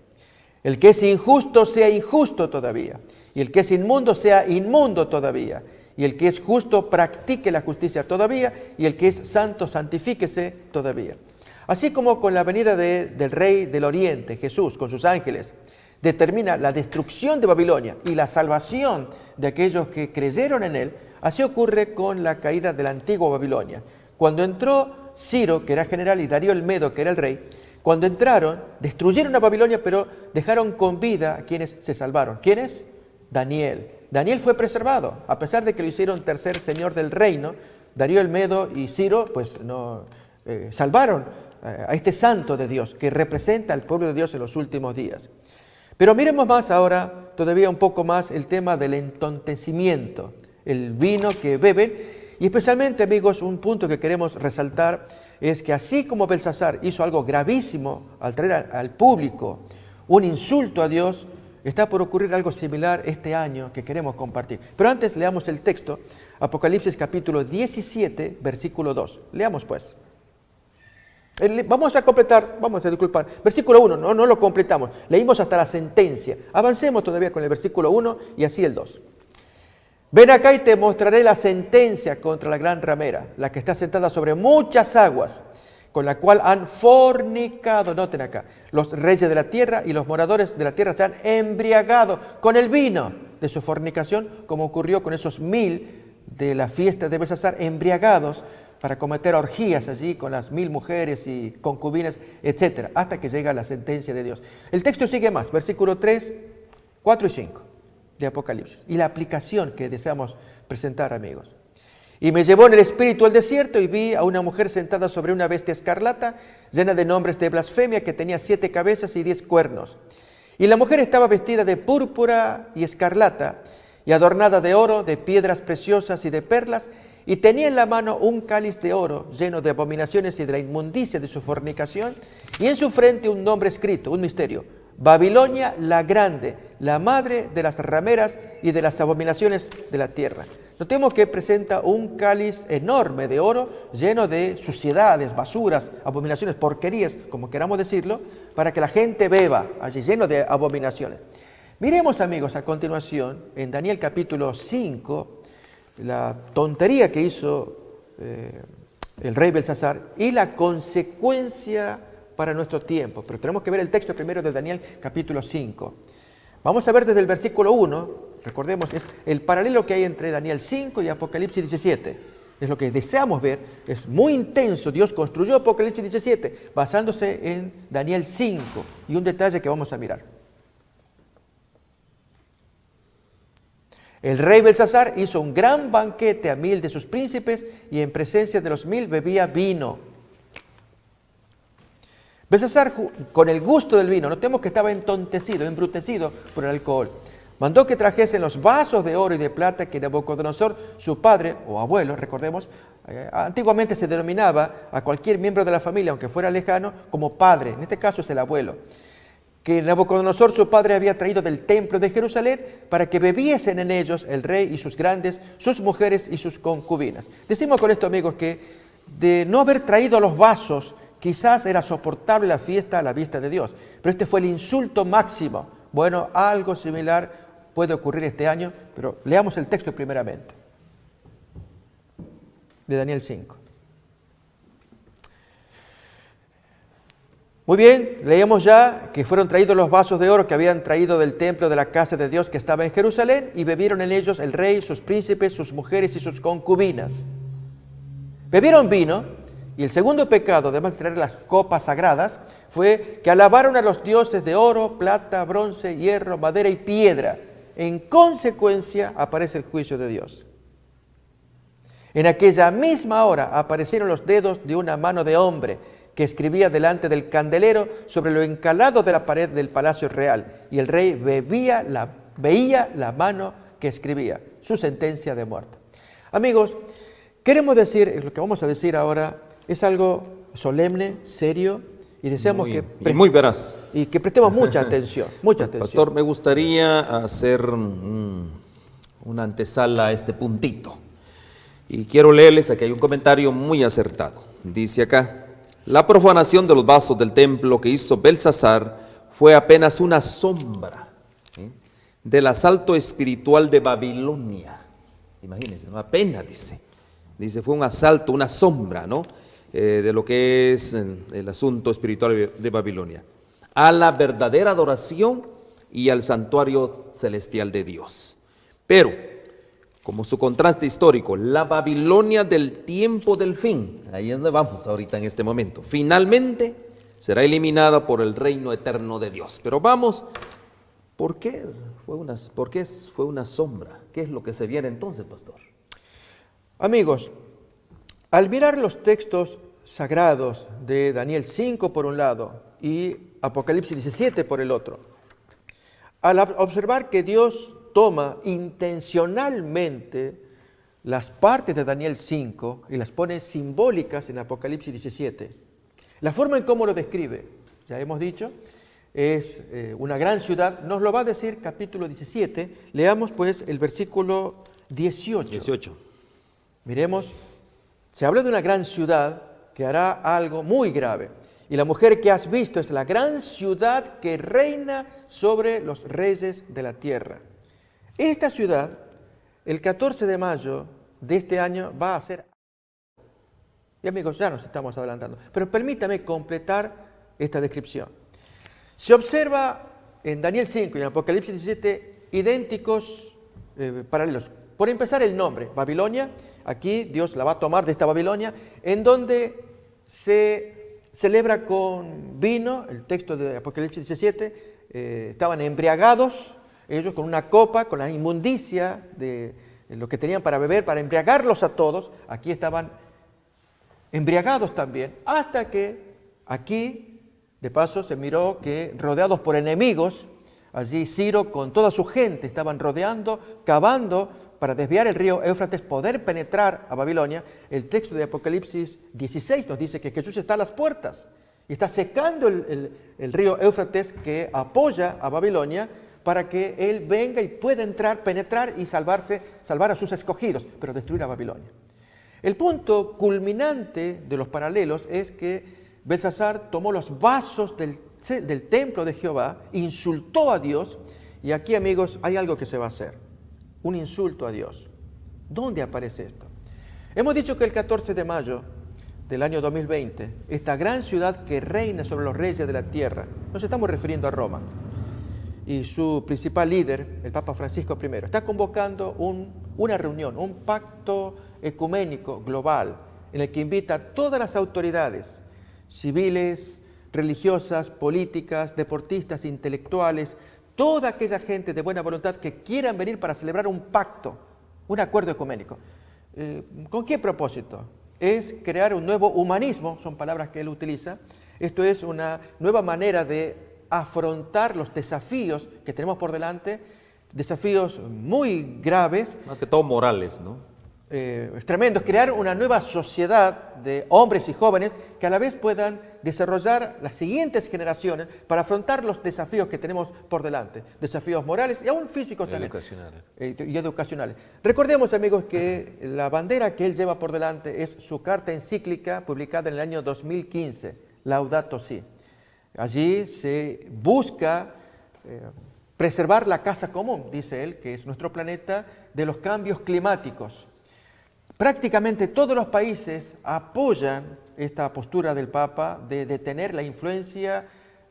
El que es injusto sea injusto todavía, y el que es inmundo sea inmundo todavía, y el que es justo practique la justicia todavía, y el que es santo santifíquese todavía. Así como con la venida del Rey del Oriente, Jesús, con sus ángeles, determina la destrucción de Babilonia y la salvación de aquellos que creyeron en él, así ocurre con la caída de la antigua Babilonia. Cuando entró Ciro, que era general, y Darío el Medo, que era el rey, cuando entraron, destruyeron a Babilonia, pero dejaron con vida a quienes se salvaron. ¿Quiénes? Daniel. Daniel fue preservado, a pesar de que lo hicieron tercer señor del reino. Darío el Medo y Ciro, pues no salvaron a este santo de Dios, que representa al pueblo de Dios en los últimos días. Pero miremos más ahora, todavía un poco más, el tema del entontecimiento, el vino que beben. Y especialmente, amigos, un punto que queremos resaltar es que así como Belsasar hizo algo gravísimo al traer al público un insulto a Dios, está por ocurrir algo similar este año que queremos compartir. Pero antes leamos el texto, Apocalipsis capítulo 17, versículo 2. Leamos pues. Vamos a disculpar. Versículo 1, no lo completamos. Leímos hasta la sentencia. Avancemos todavía con el versículo 1 y así el 2. Ven acá y te mostraré la sentencia contra la gran ramera, la que está sentada sobre muchas aguas, con la cual han fornicado, noten acá, los reyes de la tierra y los moradores de la tierra se han embriagado con el vino de su fornicación, como ocurrió con esos 1000 de la fiesta de Belsasar, embriagados para cometer orgías allí con las 1000 mujeres y concubinas, etc., hasta que llega la sentencia de Dios. El texto sigue más, versículo 3, 4 y 5 de Apocalipsis, y la aplicación que deseamos presentar, amigos. Y me llevó en el espíritu al desierto y vi a una mujer sentada sobre una bestia escarlata, llena de nombres de blasfemia, que tenía 7 cabezas y 10 cuernos. Y la mujer estaba vestida de púrpura y escarlata, y adornada de oro, de piedras preciosas y de perlas, y tenía en la mano un cáliz de oro lleno de abominaciones y de la inmundicia de su fornicación, y en su frente un nombre escrito, un misterio: Babilonia la grande, la madre de las rameras y de las abominaciones de la tierra. Notemos que presenta un cáliz enorme de oro lleno de suciedades, basuras, abominaciones, porquerías, como queramos decirlo, para que la gente beba, allí lleno de abominaciones. Miremos, amigos, a continuación, en Daniel capítulo 5, la tontería que hizo el rey Belsasar y la consecuencia para nuestro tiempo. Pero tenemos que ver el texto primero de Daniel capítulo 5. Vamos a ver desde el versículo 1, recordemos, es el paralelo que hay entre Daniel 5 y Apocalipsis 17. Es lo que deseamos ver, es muy intenso. Dios construyó Apocalipsis 17 basándose en Daniel 5 y un detalle que vamos a mirar. El rey Belsasar hizo un gran banquete a 1000 de sus príncipes y en presencia de los 1000 bebía vino. Belsasar, con el gusto del vino, notemos que estaba entontecido, embrutecido por el alcohol. Mandó que trajesen los vasos de oro y de plata que Nabucodonosor, su padre o abuelo, recordemos, antiguamente se denominaba a cualquier miembro de la familia, aunque fuera lejano, como padre. En este caso es el abuelo. Que Nabucodonosor, su padre, había traído del templo de Jerusalén para que bebiesen en ellos el rey y sus grandes, sus mujeres y sus concubinas. Decimos con esto, amigos, que de no haber traído los vasos, quizás era soportable la fiesta a la vista de Dios, pero este fue el insulto máximo. Bueno, algo similar puede ocurrir este año, pero leamos el texto primeramente, de Daniel 5. Muy bien, leemos ya que fueron traídos los vasos de oro que habían traído del templo de la casa de Dios que estaba en Jerusalén, y bebieron en ellos el rey, sus príncipes, sus mujeres y sus concubinas. Bebieron vino Y el segundo pecado, además de traer las copas sagradas, fue que alabaron a los dioses de oro, plata, bronce, hierro, madera y piedra. En consecuencia aparece el juicio de Dios. En aquella misma hora aparecieron los dedos de una mano de hombre que escribía delante del candelero sobre lo encalado de la pared del palacio real. Y el rey veía la mano que escribía, su sentencia de muerte. Amigos, queremos decir, lo que vamos a decir ahora es algo solemne, serio, y deseamos muy veraz. Y que prestemos mucha atención, mucha atención. Pastor, me gustaría hacer una antesala a este puntito. Y quiero leerles, aquí hay un comentario muy acertado. Dice acá: la profanación de los vasos del templo que hizo Belsasar fue apenas una sombra del asalto espiritual de Babilonia. Imagínense, ¿no? Apenas dice, fue un asalto, una sombra, ¿no? De lo que es el asunto espiritual de Babilonia, a la verdadera adoración y al santuario celestial de Dios. Pero, como su contraste histórico, la Babilonia del tiempo del fin, ahí es donde vamos ahorita en este momento, finalmente será eliminada por el reino eterno de Dios. Pero vamos, ¿por qué fue una sombra? ¿Qué es lo que se viene entonces, pastor? Amigos, al mirar los textos sagrados de Daniel 5 por un lado y Apocalipsis 17 por el otro, al observar que Dios toma intencionalmente las partes de Daniel 5 y las pone simbólicas en Apocalipsis 17, la forma en cómo lo describe, ya hemos dicho, es una gran ciudad, nos lo va a decir capítulo 17, leamos pues el versículo 18. Miremos, se habla de una gran ciudad que hará algo muy grave. Y la mujer que has visto es la gran ciudad que reina sobre los reyes de la tierra. Esta ciudad, el 14 de mayo de este año, va a ser... Y amigos, ya nos estamos adelantando, pero permítame completar esta descripción. Se observa en Daniel 5 y en Apocalipsis 17 idénticos paralelos. Por empezar, el nombre, Babilonia. Aquí Dios la va a tomar de esta Babilonia, en donde se celebra con vino. El texto de Apocalipsis 17, estaban embriagados, ellos con una copa, con la inmundicia de lo que tenían para beber, para embriagarlos a todos. Aquí estaban embriagados también, hasta que aquí, de paso, se miró que rodeados por enemigos, allí Ciro con toda su gente estaban rodeando, cavando para desviar el río Éufrates, poder penetrar a Babilonia. El texto de Apocalipsis 16 nos dice que Jesús está a las puertas y está secando el río Éufrates que apoya a Babilonia para que Él venga y pueda entrar, penetrar y salvar a sus escogidos, pero destruir a Babilonia. El punto culminante de los paralelos es que Belsasar tomó los vasos del templo de Jehová, insultó a Dios, y aquí, amigos, hay algo que se va a hacer. Un insulto a Dios. ¿Dónde aparece esto? Hemos dicho que el 14 de mayo del año 2020, esta gran ciudad que reina sobre los reyes de la tierra, nos estamos refiriendo a Roma, y su principal líder, el Papa Francisco I, está convocando una reunión, un pacto ecuménico global, en el que invita a todas las autoridades civiles, religiosas, políticas, deportistas, intelectuales, toda aquella gente de buena voluntad que quieran venir para celebrar un pacto, un acuerdo ecuménico. ¿Con qué propósito? Es crear un nuevo humanismo, son palabras que él utiliza. Esto es una nueva manera de afrontar los desafíos que tenemos por delante, desafíos muy graves. Más que todo morales, ¿no? Es tremendo, es crear una nueva sociedad de hombres y jóvenes que a la vez puedan desarrollar las siguientes generaciones para afrontar los desafíos que tenemos por delante, desafíos morales y aún físicos también. Y educacionales. Recordemos, amigos, que la bandera que él lleva por delante es su carta encíclica publicada en el año 2015, Laudato Si. Allí se busca preservar la casa común, dice él, que es nuestro planeta, de los cambios climáticos. Prácticamente todos los países apoyan esta postura del Papa de detener la influencia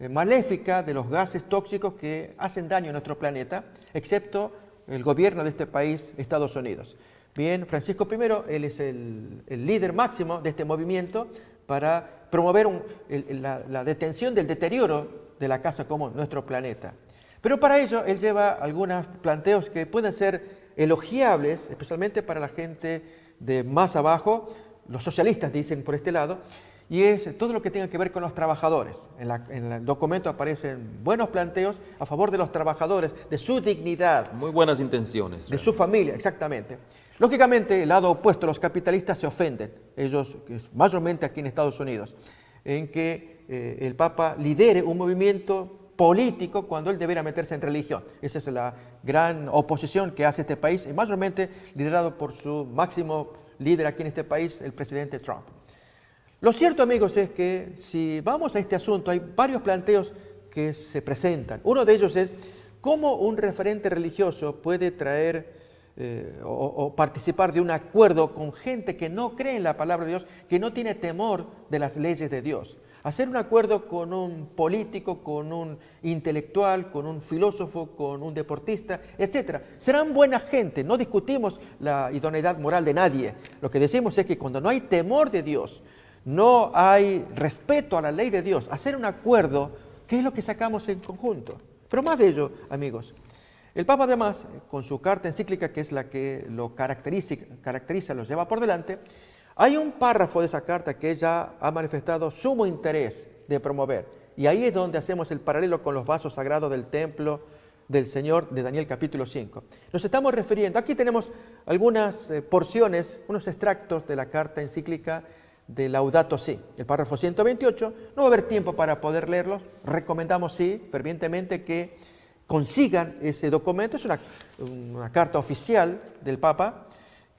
maléfica de los gases tóxicos que hacen daño a nuestro planeta, excepto el gobierno de este país, Estados Unidos. Bien, Francisco I, él es el líder máximo de este movimiento, para promover la detención del deterioro de la casa común, nuestro planeta. Pero para ello él lleva algunos planteos que pueden ser elogiables, especialmente para la gente de más abajo, los socialistas dicen por este lado, y es todo lo que tenga que ver con los trabajadores. En el documento aparecen buenos planteos a favor de los trabajadores, de su dignidad. Muy buenas intenciones. De su familia, exactamente. Lógicamente, el lado opuesto, los capitalistas se ofenden, ellos, mayormente aquí en Estados Unidos, en que el Papa lidere un movimiento político cuando él debería meterse en religión. Esa es la gran oposición que hace este país, y mayormente liderado por su máximo líder aquí en este país, el presidente Trump. Lo cierto, amigos, es que si vamos a este asunto, hay varios planteos que se presentan. Uno de ellos es cómo un referente religioso puede traer o participar de un acuerdo con gente que no cree en la palabra de Dios, que no tiene temor de las leyes de Dios. Hacer un acuerdo con un político, con un intelectual, con un filósofo, con un deportista, etc. Serán buena gente, no discutimos la idoneidad moral de nadie. Lo que decimos es que cuando no hay temor de Dios, no hay respeto a la ley de Dios, hacer un acuerdo, ¿qué es lo que sacamos en conjunto? Pero más de ello, amigos, el Papa además, con su carta encíclica, que es la que lo caracteriza, lo lleva por delante, hay un párrafo de esa carta que ella ha manifestado sumo interés de promover. Y ahí es donde hacemos el paralelo con los vasos sagrados del templo del Señor de Daniel capítulo 5. Nos estamos refiriendo, aquí tenemos algunas porciones, unos extractos de la carta encíclica de Laudato Si, el párrafo 128. No va a haber tiempo para poder leerlos, recomendamos sí, fervientemente que consigan ese documento. Es una carta oficial del Papa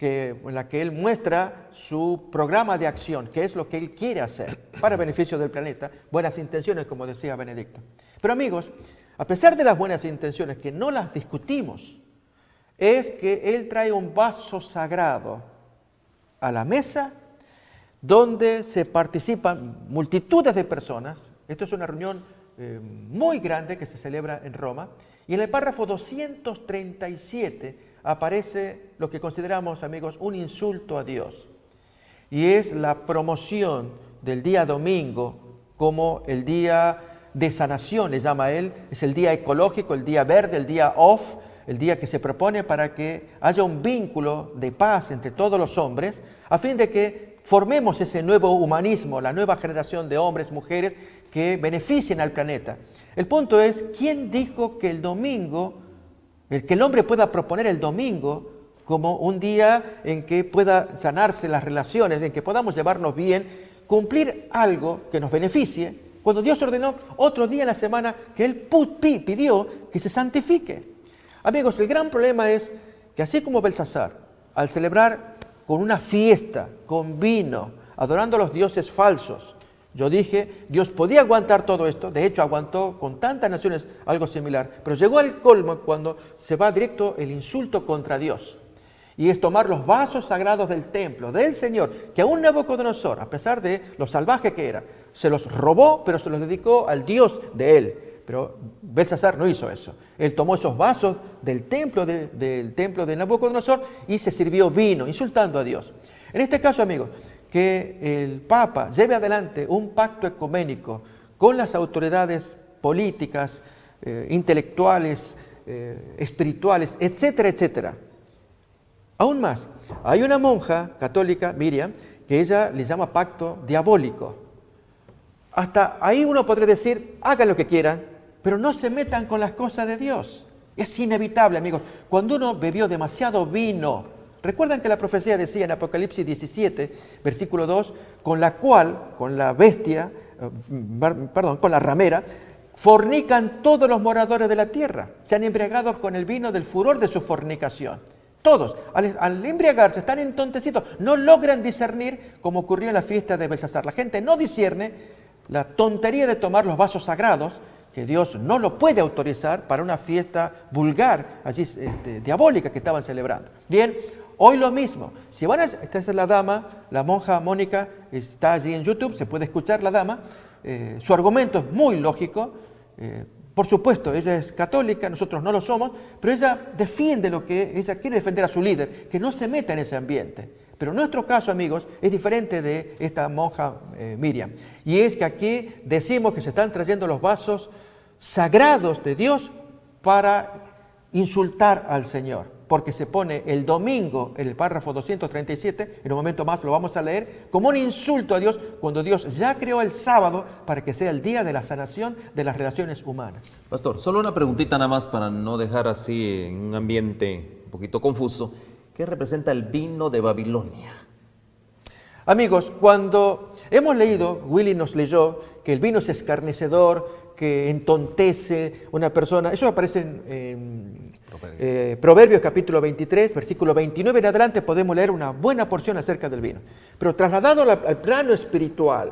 en la que él muestra su programa de acción, qué es lo que él quiere hacer para beneficio del planeta, buenas intenciones, como decía Benedicto. Pero amigos, a pesar de las buenas intenciones, que no las discutimos, es que él trae un vaso sagrado a la mesa donde se participan multitudes de personas. Esto es una reunión muy grande que se celebra en Roma, y en el párrafo 237 aparece lo que consideramos, amigos, un insulto a Dios, y es la promoción del día domingo como el día de sanación, le llama él, es el día ecológico, el día verde, el día off, el día que se propone para que haya un vínculo de paz entre todos los hombres, a fin de que formemos ese nuevo humanismo, la nueva generación de hombres, mujeres, que beneficien al planeta. El punto es, ¿quién dijo que el domingo, que el hombre pueda proponer el domingo como un día en que pueda sanarse las relaciones, en que podamos llevarnos bien, cumplir algo que nos beneficie, cuando Dios ordenó otro día en la semana que Él pidió que se santifique? Amigos, el gran problema es que así como Belsasar, al celebrar con una fiesta, con vino, adorando a los dioses falsos, yo dije, Dios podía aguantar todo esto, de hecho aguantó con tantas naciones algo similar, pero llegó al colmo cuando se va directo el insulto contra Dios. Y es tomar los vasos sagrados del templo, del Señor, que aún Nabucodonosor, a pesar de lo salvaje que era, se los robó, pero se los dedicó al Dios de él. Pero Belsasar no hizo eso. Él tomó esos vasos del templo de Nabucodonosor y se sirvió vino, insultando a Dios. En este caso, amigos, que el Papa lleve adelante un pacto ecuménico con las autoridades políticas, intelectuales, espirituales, etcétera, etcétera. Aún más, hay una monja católica, Miriam, que ella le llama pacto diabólico. Hasta ahí uno podría decir, hagan lo que quieran, pero no se metan con las cosas de Dios. Es inevitable, amigos. Cuando uno bebió demasiado vino, recuerdan que la profecía decía en Apocalipsis 17, versículo 2, con la ramera, fornican todos los moradores de la tierra. Se han embriagado con el vino del furor de su fornicación. Todos, al embriagarse, están entontecidos, no logran discernir, como ocurrió en la fiesta de Belsasar. La gente no discierne la tontería de tomar los vasos sagrados, que Dios no lo puede autorizar para una fiesta vulgar, allí diabólica que estaban celebrando. Bien, hoy lo mismo. Si van esta es la dama, la monja Mónica, está allí en YouTube, se puede escuchar la dama. Su argumento es muy lógico. Por supuesto, ella es católica, nosotros no lo somos, pero ella defiende lo que ella quiere defender a su líder, que no se meta en ese ambiente. Pero nuestro caso, amigos, es diferente de esta monja Miriam. Y es que aquí decimos que se están trayendo los vasos sagrados de Dios para insultar al Señor. Porque se pone el domingo, en el párrafo 237, en un momento más lo vamos a leer, como un insulto a Dios, cuando Dios ya creó el sábado para que sea el día de la sanación de las relaciones humanas. Pastor, solo una preguntita nada más para no dejar así en un ambiente un poquito confuso. ¿Qué representa el vino de Babilonia? Amigos, cuando hemos leído, Willy nos leyó, que el vino es escarnecedor, que entontece una persona, eso aparece en Proverbios capítulo 23, versículo 29 en adelante, podemos leer una buena porción acerca del vino. Pero trasladado al plano espiritual,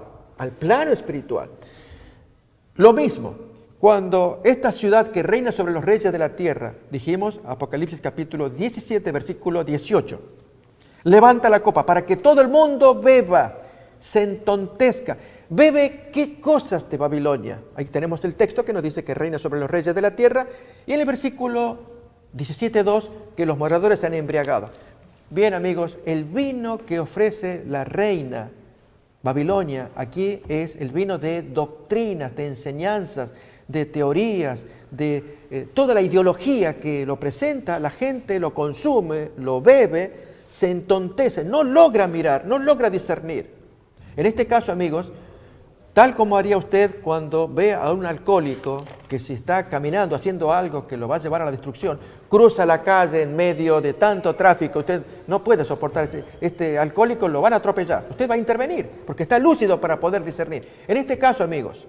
lo mismo, cuando esta ciudad que reina sobre los reyes de la tierra, dijimos, Apocalipsis capítulo 17, versículo 18, levanta la copa para que todo el mundo beba, se entontezca. Bebe qué cosas de Babilonia. Ahí tenemos el texto que nos dice que reina sobre los reyes de la tierra. Y en el versículo 17:2 que los moradores se han embriagado. Bien, amigos, el vino que ofrece la reina Babilonia aquí es el vino de doctrinas, de enseñanzas, de teorías, de toda la ideología que lo presenta. La gente lo consume, lo bebe, se entontece, no logra mirar, no logra discernir. En este caso, amigos, tal como haría usted cuando ve a un alcohólico que si está caminando, haciendo algo que lo va a llevar a la destrucción, cruza la calle en medio de tanto tráfico, usted no puede soportar este alcohólico, lo van a atropellar. Usted va a intervenir porque está lúcido para poder discernir. En este caso, amigos,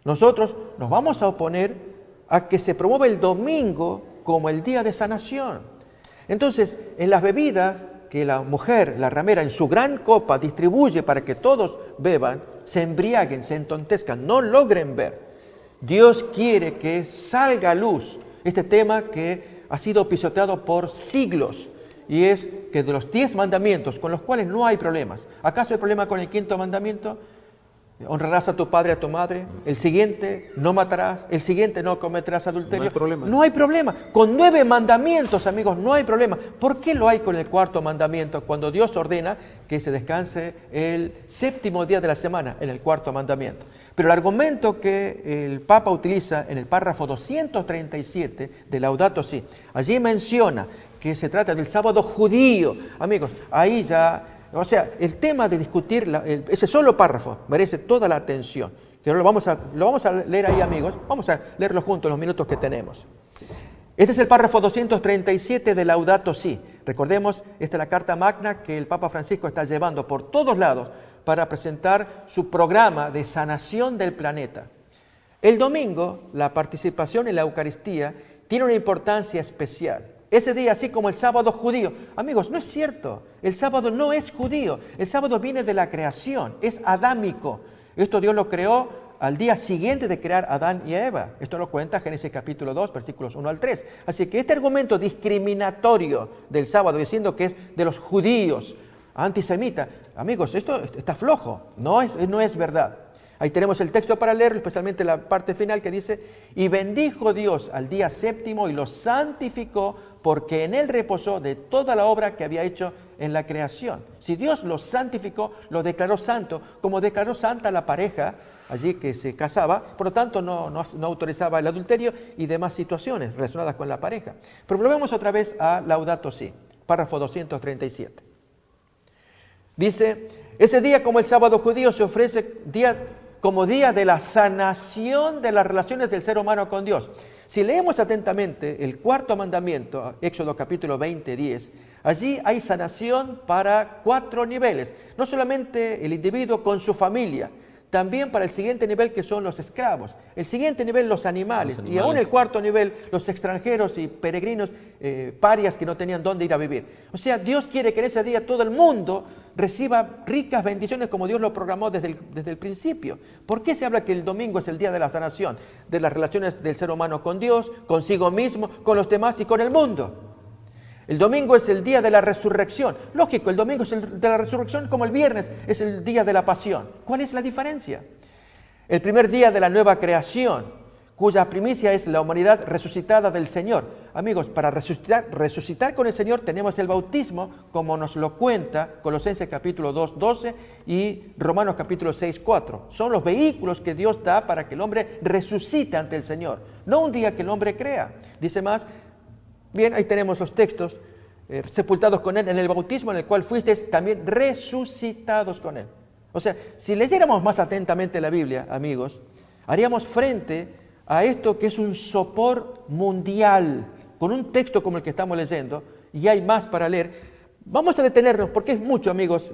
nosotros nos vamos a oponer a que se promueva el domingo como el día de sanación. Entonces, en las bebidas que la mujer, la ramera, en su gran copa distribuye para que todos beban, se embriaguen, se entontezcan, no logren ver. Dios quiere que salga a luz este tema que ha sido pisoteado por siglos, y es que de los 10 mandamientos con los cuales no hay problemas. ¿Acaso hay problema con el 5.º mandamiento? Honrarás a tu padre y a tu madre. El siguiente, no matarás. El siguiente, no cometerás adulterio. No hay problema. No hay problema. Con 9 mandamientos, amigos, no hay problema. ¿Por qué lo hay con el 4.º mandamiento? Cuando Dios ordena que se descanse el 7º día de la semana, en el 4.º mandamiento. Pero el argumento que el Papa utiliza en el párrafo 237 de Laudato Si, allí menciona que se trata del sábado judío. Amigos, ahí ya... O sea, el tema de discutir ese solo párrafo merece toda la atención. Que lo vamos a leer ahí, amigos. Vamos a leerlo juntos en los minutos que tenemos. Este es el párrafo 237 de Laudato Si. Recordemos, esta es la carta magna que el Papa Francisco está llevando por todos lados para presentar su programa de sanación del planeta. El domingo, la participación en la Eucaristía tiene una importancia especial. Ese día, así como el sábado judío. Amigos, no es cierto. El sábado no es judío. El sábado viene de la creación. Es adámico. Esto Dios lo creó al día siguiente de crear a Adán y a Eva. Esto lo cuenta Génesis capítulo 2, versículos 1 al 3. Así que este argumento discriminatorio del sábado, diciendo que es de los judíos, antisemita, amigos, esto está flojo. No es verdad. Ahí tenemos el texto para leerlo, especialmente la parte final que dice: y bendijo Dios al día 7º y lo santificó, porque en él reposó de toda la obra que había hecho en la creación. Si Dios lo santificó, lo declaró santo, como declaró santa la pareja allí que se casaba, por lo tanto no autorizaba el adulterio y demás situaciones relacionadas con la pareja. Pero volvemos otra vez a Laudato Si, párrafo 237. Dice: ese día, como el sábado judío, se ofrece como día de la sanación de las relaciones del ser humano con Dios. Si leemos atentamente el 4.º mandamiento, Éxodo capítulo 20, 10, allí hay sanación para 4 niveles. No solamente el individuo con su familia, también para el siguiente nivel, que son los esclavos. El siguiente nivel, los animales. Y aún el 4.º nivel, los extranjeros y peregrinos, parias que no tenían dónde ir a vivir. O sea, Dios quiere que en ese día todo el mundo reciba ricas bendiciones como Dios lo programó desde el principio. ¿Por qué se habla que el domingo es el día de la sanación? De las relaciones del ser humano con Dios, consigo mismo, con los demás y con el mundo. El domingo es el día de la resurrección. Lógico, el domingo es el de la resurrección, como el viernes es el día de la pasión. ¿Cuál es la diferencia? El primer día de la nueva creación, cuya primicia es la humanidad resucitada del Señor. Amigos, para resucitar con el Señor tenemos el bautismo, como nos lo cuenta Colosenses capítulo 2, 12 y Romanos capítulo 6, 4. Son los vehículos que Dios da para que el hombre resucite ante el Señor, no un día que el hombre crea. Dice más, bien, ahí tenemos los textos, sepultados con Él en el bautismo en el cual fuisteis también resucitados con Él. O sea, si leyéramos más atentamente la Biblia, amigos, haríamos frente a esto que es un sopor mundial, con un texto como el que estamos leyendo, y hay más para leer. Vamos a detenernos, porque es mucho, amigos,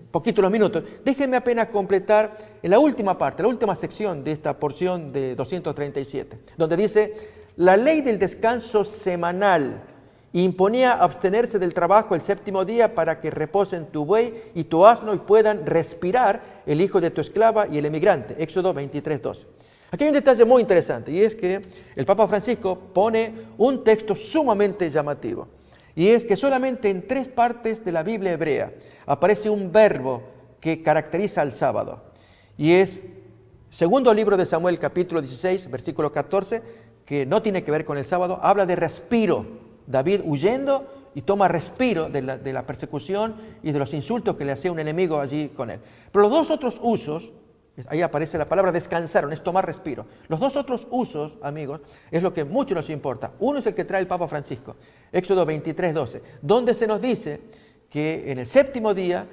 poquito los minutos. Déjenme apenas completar en la última parte, la última sección de esta porción de 237, donde dice, la ley del descanso semanal imponía abstenerse del trabajo el séptimo día para que reposen tu buey y tu asno y puedan respirar el hijo de tu esclava y el emigrante. Éxodo 23, 12. Aquí hay un detalle muy interesante, y es que el Papa Francisco pone un texto sumamente llamativo, y es que solamente en 3 partes de la Biblia hebrea aparece un verbo que caracteriza al sábado, y es segundo libro de Samuel, capítulo 16, versículo 14, que no tiene que ver con el sábado, habla de respiro. David huyendo y toma respiro de la persecución y de los insultos que le hacía un enemigo allí con él. Pero los 2 otros usos, ahí aparece la palabra descansaron, es tomar respiro. Los 2 otros usos, amigos, es lo que mucho nos importa. Uno es el que trae el Papa Francisco, Éxodo 23, 12, donde se nos dice que en el séptimo día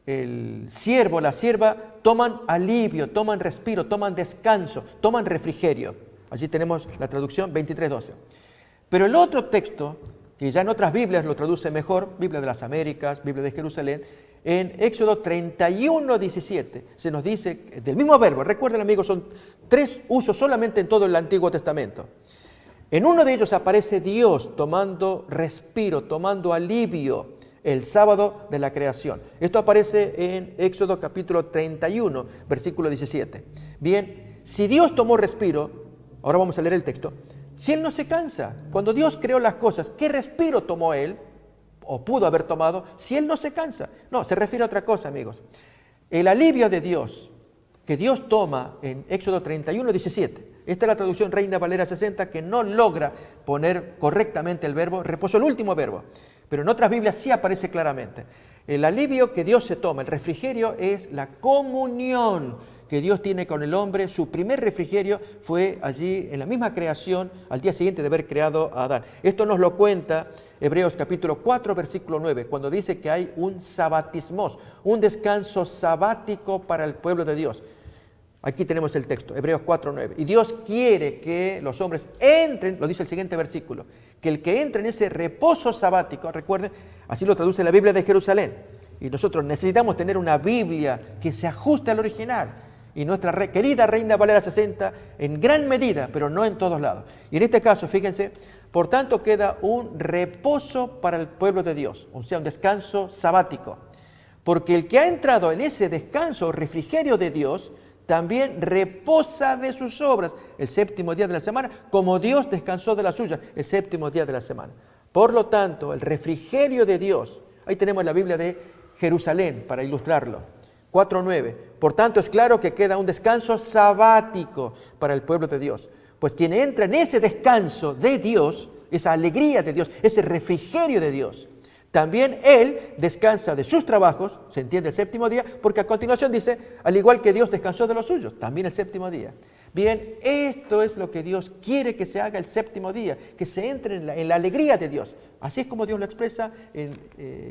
el siervo, la sierva, toman alivio, toman respiro, toman descanso, toman refrigerio. Allí tenemos la traducción 23, 12. Pero el otro texto, que ya en otras Biblias lo traduce mejor, Biblia de las Américas, Biblia de Jerusalén, en Éxodo 31, 17, se nos dice, del mismo verbo, recuerden amigos, son 3 usos solamente en todo el Antiguo Testamento. En uno de ellos aparece Dios tomando respiro, tomando alivio, el sábado de la creación. Esto aparece en Éxodo capítulo 31, versículo 17. Bien, si Dios tomó respiro, ahora vamos a leer el texto, si Él no se cansa, cuando Dios creó las cosas, ¿qué respiro tomó Él? O pudo haber tomado, si Él no se cansa. No, se refiere a otra cosa, amigos. El alivio de Dios, que Dios toma en Éxodo 31, 17. Esta es la traducción Reina Valera 60, que no logra poner correctamente el verbo, reposo el último verbo. Pero en otras Biblias sí aparece claramente. El alivio que Dios se toma, el refrigerio, es la comunión que Dios tiene con el hombre. Su primer refrigerio fue allí en la misma creación, al día siguiente de haber creado a Adán. Esto nos lo cuenta Hebreos capítulo 4, versículo 9, cuando dice que hay un sabatismos, un descanso sabático para el pueblo de Dios. Aquí tenemos el texto, Hebreos 4, 9. Y Dios quiere que los hombres entren, lo dice el siguiente versículo, que el que entre en ese reposo sabático, recuerden, así lo traduce la Biblia de Jerusalén. Y nosotros necesitamos tener una Biblia que se ajuste al original. Y nuestra querida Reina Valera 60 en gran medida, pero no en todos lados. Y en este caso, fíjense, por tanto queda un reposo para el pueblo de Dios, o sea, un descanso sabático. Porque el que ha entrado en ese descanso, refrigerio de Dios, también reposa de sus obras el séptimo día de la semana, como Dios descansó de las suyas el séptimo día de la semana. Por lo tanto, el refrigerio de Dios, ahí tenemos la Biblia de Jerusalén para ilustrarlo. 4.9. Por tanto, es claro que queda un descanso sabático para el pueblo de Dios. Pues quien entra en ese descanso de Dios, esa alegría de Dios, ese refrigerio de Dios, también él descansa de sus trabajos, se entiende el séptimo día, porque a continuación dice, al igual que Dios descansó de los suyos, también el séptimo día. Bien, esto es lo que Dios quiere que se haga el séptimo día, que se entre en la alegría de Dios. Así es como Dios lo expresa en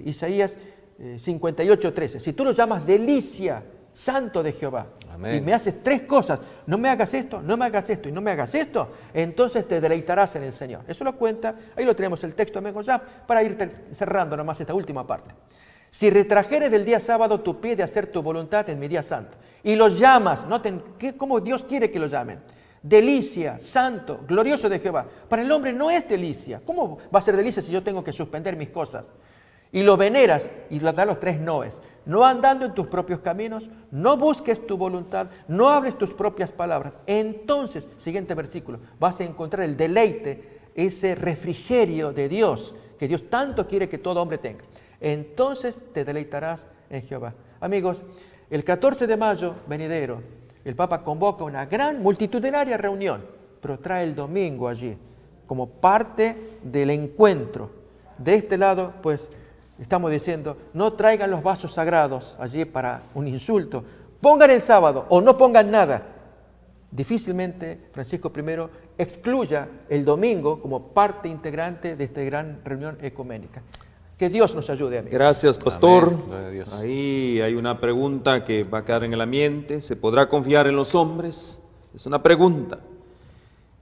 Isaías 58:13. Si tú lo llamas delicia, santo de Jehová, amén, y me haces 3 cosas, no me hagas esto, no me hagas esto y no me hagas esto, entonces te deleitarás en el Señor. Eso lo cuenta, ahí lo tenemos el texto, amigos, ya para ir cerrando nomás esta última parte. Si retrajeres del día sábado tu pie de hacer tu voluntad en mi día santo, y los llamas, noten cómo Dios quiere que lo llamen, delicia, santo, glorioso de Jehová. Para el hombre no es delicia. ¿Cómo va a ser delicia si yo tengo que suspender mis cosas? Y lo veneras, y le da los 3 noes. No andando en tus propios caminos, no busques tu voluntad, no hables tus propias palabras. Entonces, siguiente versículo, vas a encontrar el deleite, ese refrigerio de Dios, que Dios tanto quiere que todo hombre tenga. Entonces te deleitarás en Jehová. Amigos, el 14 de mayo venidero, el Papa convoca una gran multitudinaria reunión pero trae el domingo allí, como parte del encuentro. De este lado, pues, estamos diciendo, no traigan los vasos sagrados allí para un insulto. Pongan el sábado o no pongan nada. Difícilmente Francisco I excluya el domingo como parte integrante de esta gran reunión ecuménica. Que Dios nos ayude, amigos. Gracias, pastor. Amén. Gloria a Dios. Ahí hay una pregunta que va a quedar en el ambiente. ¿Se podrá confiar en los hombres? Es una pregunta.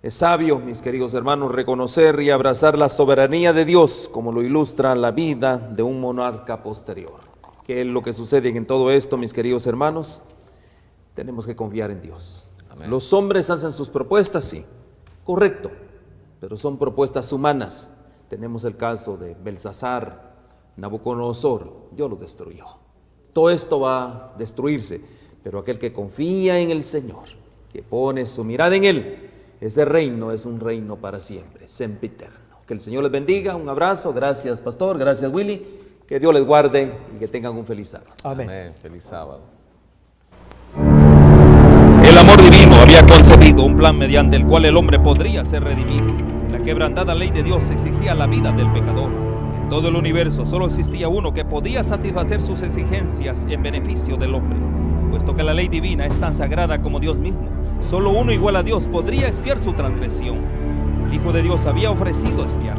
Es sabio, mis queridos hermanos, reconocer y abrazar la soberanía de Dios, como lo ilustra la vida de un monarca posterior. ¿Qué es lo que sucede en todo esto, mis queridos hermanos? Tenemos que confiar en Dios. Amén. Los hombres hacen sus propuestas, sí, correcto, pero son propuestas humanas. Tenemos el caso de Belsasar, Nabucodonosor, Dios los destruyó. Todo esto va a destruirse, pero aquel que confía en el Señor, que pone su mirada en Él, ese reino es un reino para siempre, sempiterno. Que el Señor les bendiga, un abrazo, gracias pastor, gracias Willy, que Dios les guarde y que tengan un feliz sábado. Amén. Amén. Feliz sábado. El amor divino había concebido un plan mediante el cual el hombre podría ser redimido. La quebrantada ley de Dios exigía la vida del pecador. En todo el universo solo existía uno que podía satisfacer sus exigencias en beneficio del hombre. Puesto que la ley divina es tan sagrada como Dios mismo, solo uno igual a Dios podría expiar su transgresión. El Hijo de Dios había ofrecido expiar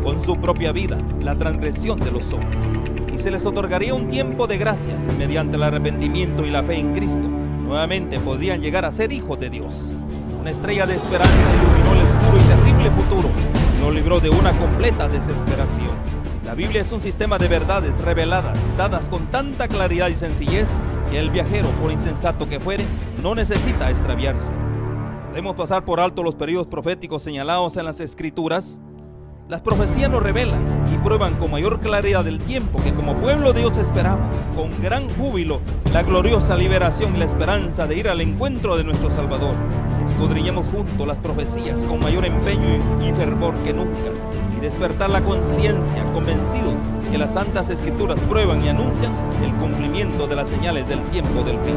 con su propia vida la transgresión de los hombres, y se les otorgaría un tiempo de gracia mediante el arrepentimiento y la fe en Cristo. Nuevamente podrían llegar a ser hijos de Dios. Una estrella de esperanza iluminó el oscuro y terrible futuro y nos libró de una completa desesperación. La Biblia es un sistema de verdades reveladas, dadas con tanta claridad y sencillez, que el viajero, por insensato que fuere, no necesita extraviarse. Podemos pasar por alto los periodos proféticos señalados en las Escrituras. Las profecías nos revelan y prueban con mayor claridad el tiempo que como pueblo de Dios esperamos, con gran júbilo, la gloriosa liberación y la esperanza de ir al encuentro de nuestro Salvador. Escudriñemos juntos las profecías con mayor empeño y fervor que nunca, y despertar la conciencia, convencido que las Santas Escrituras prueban y anuncian el cumplimiento de las señales del tiempo del fin.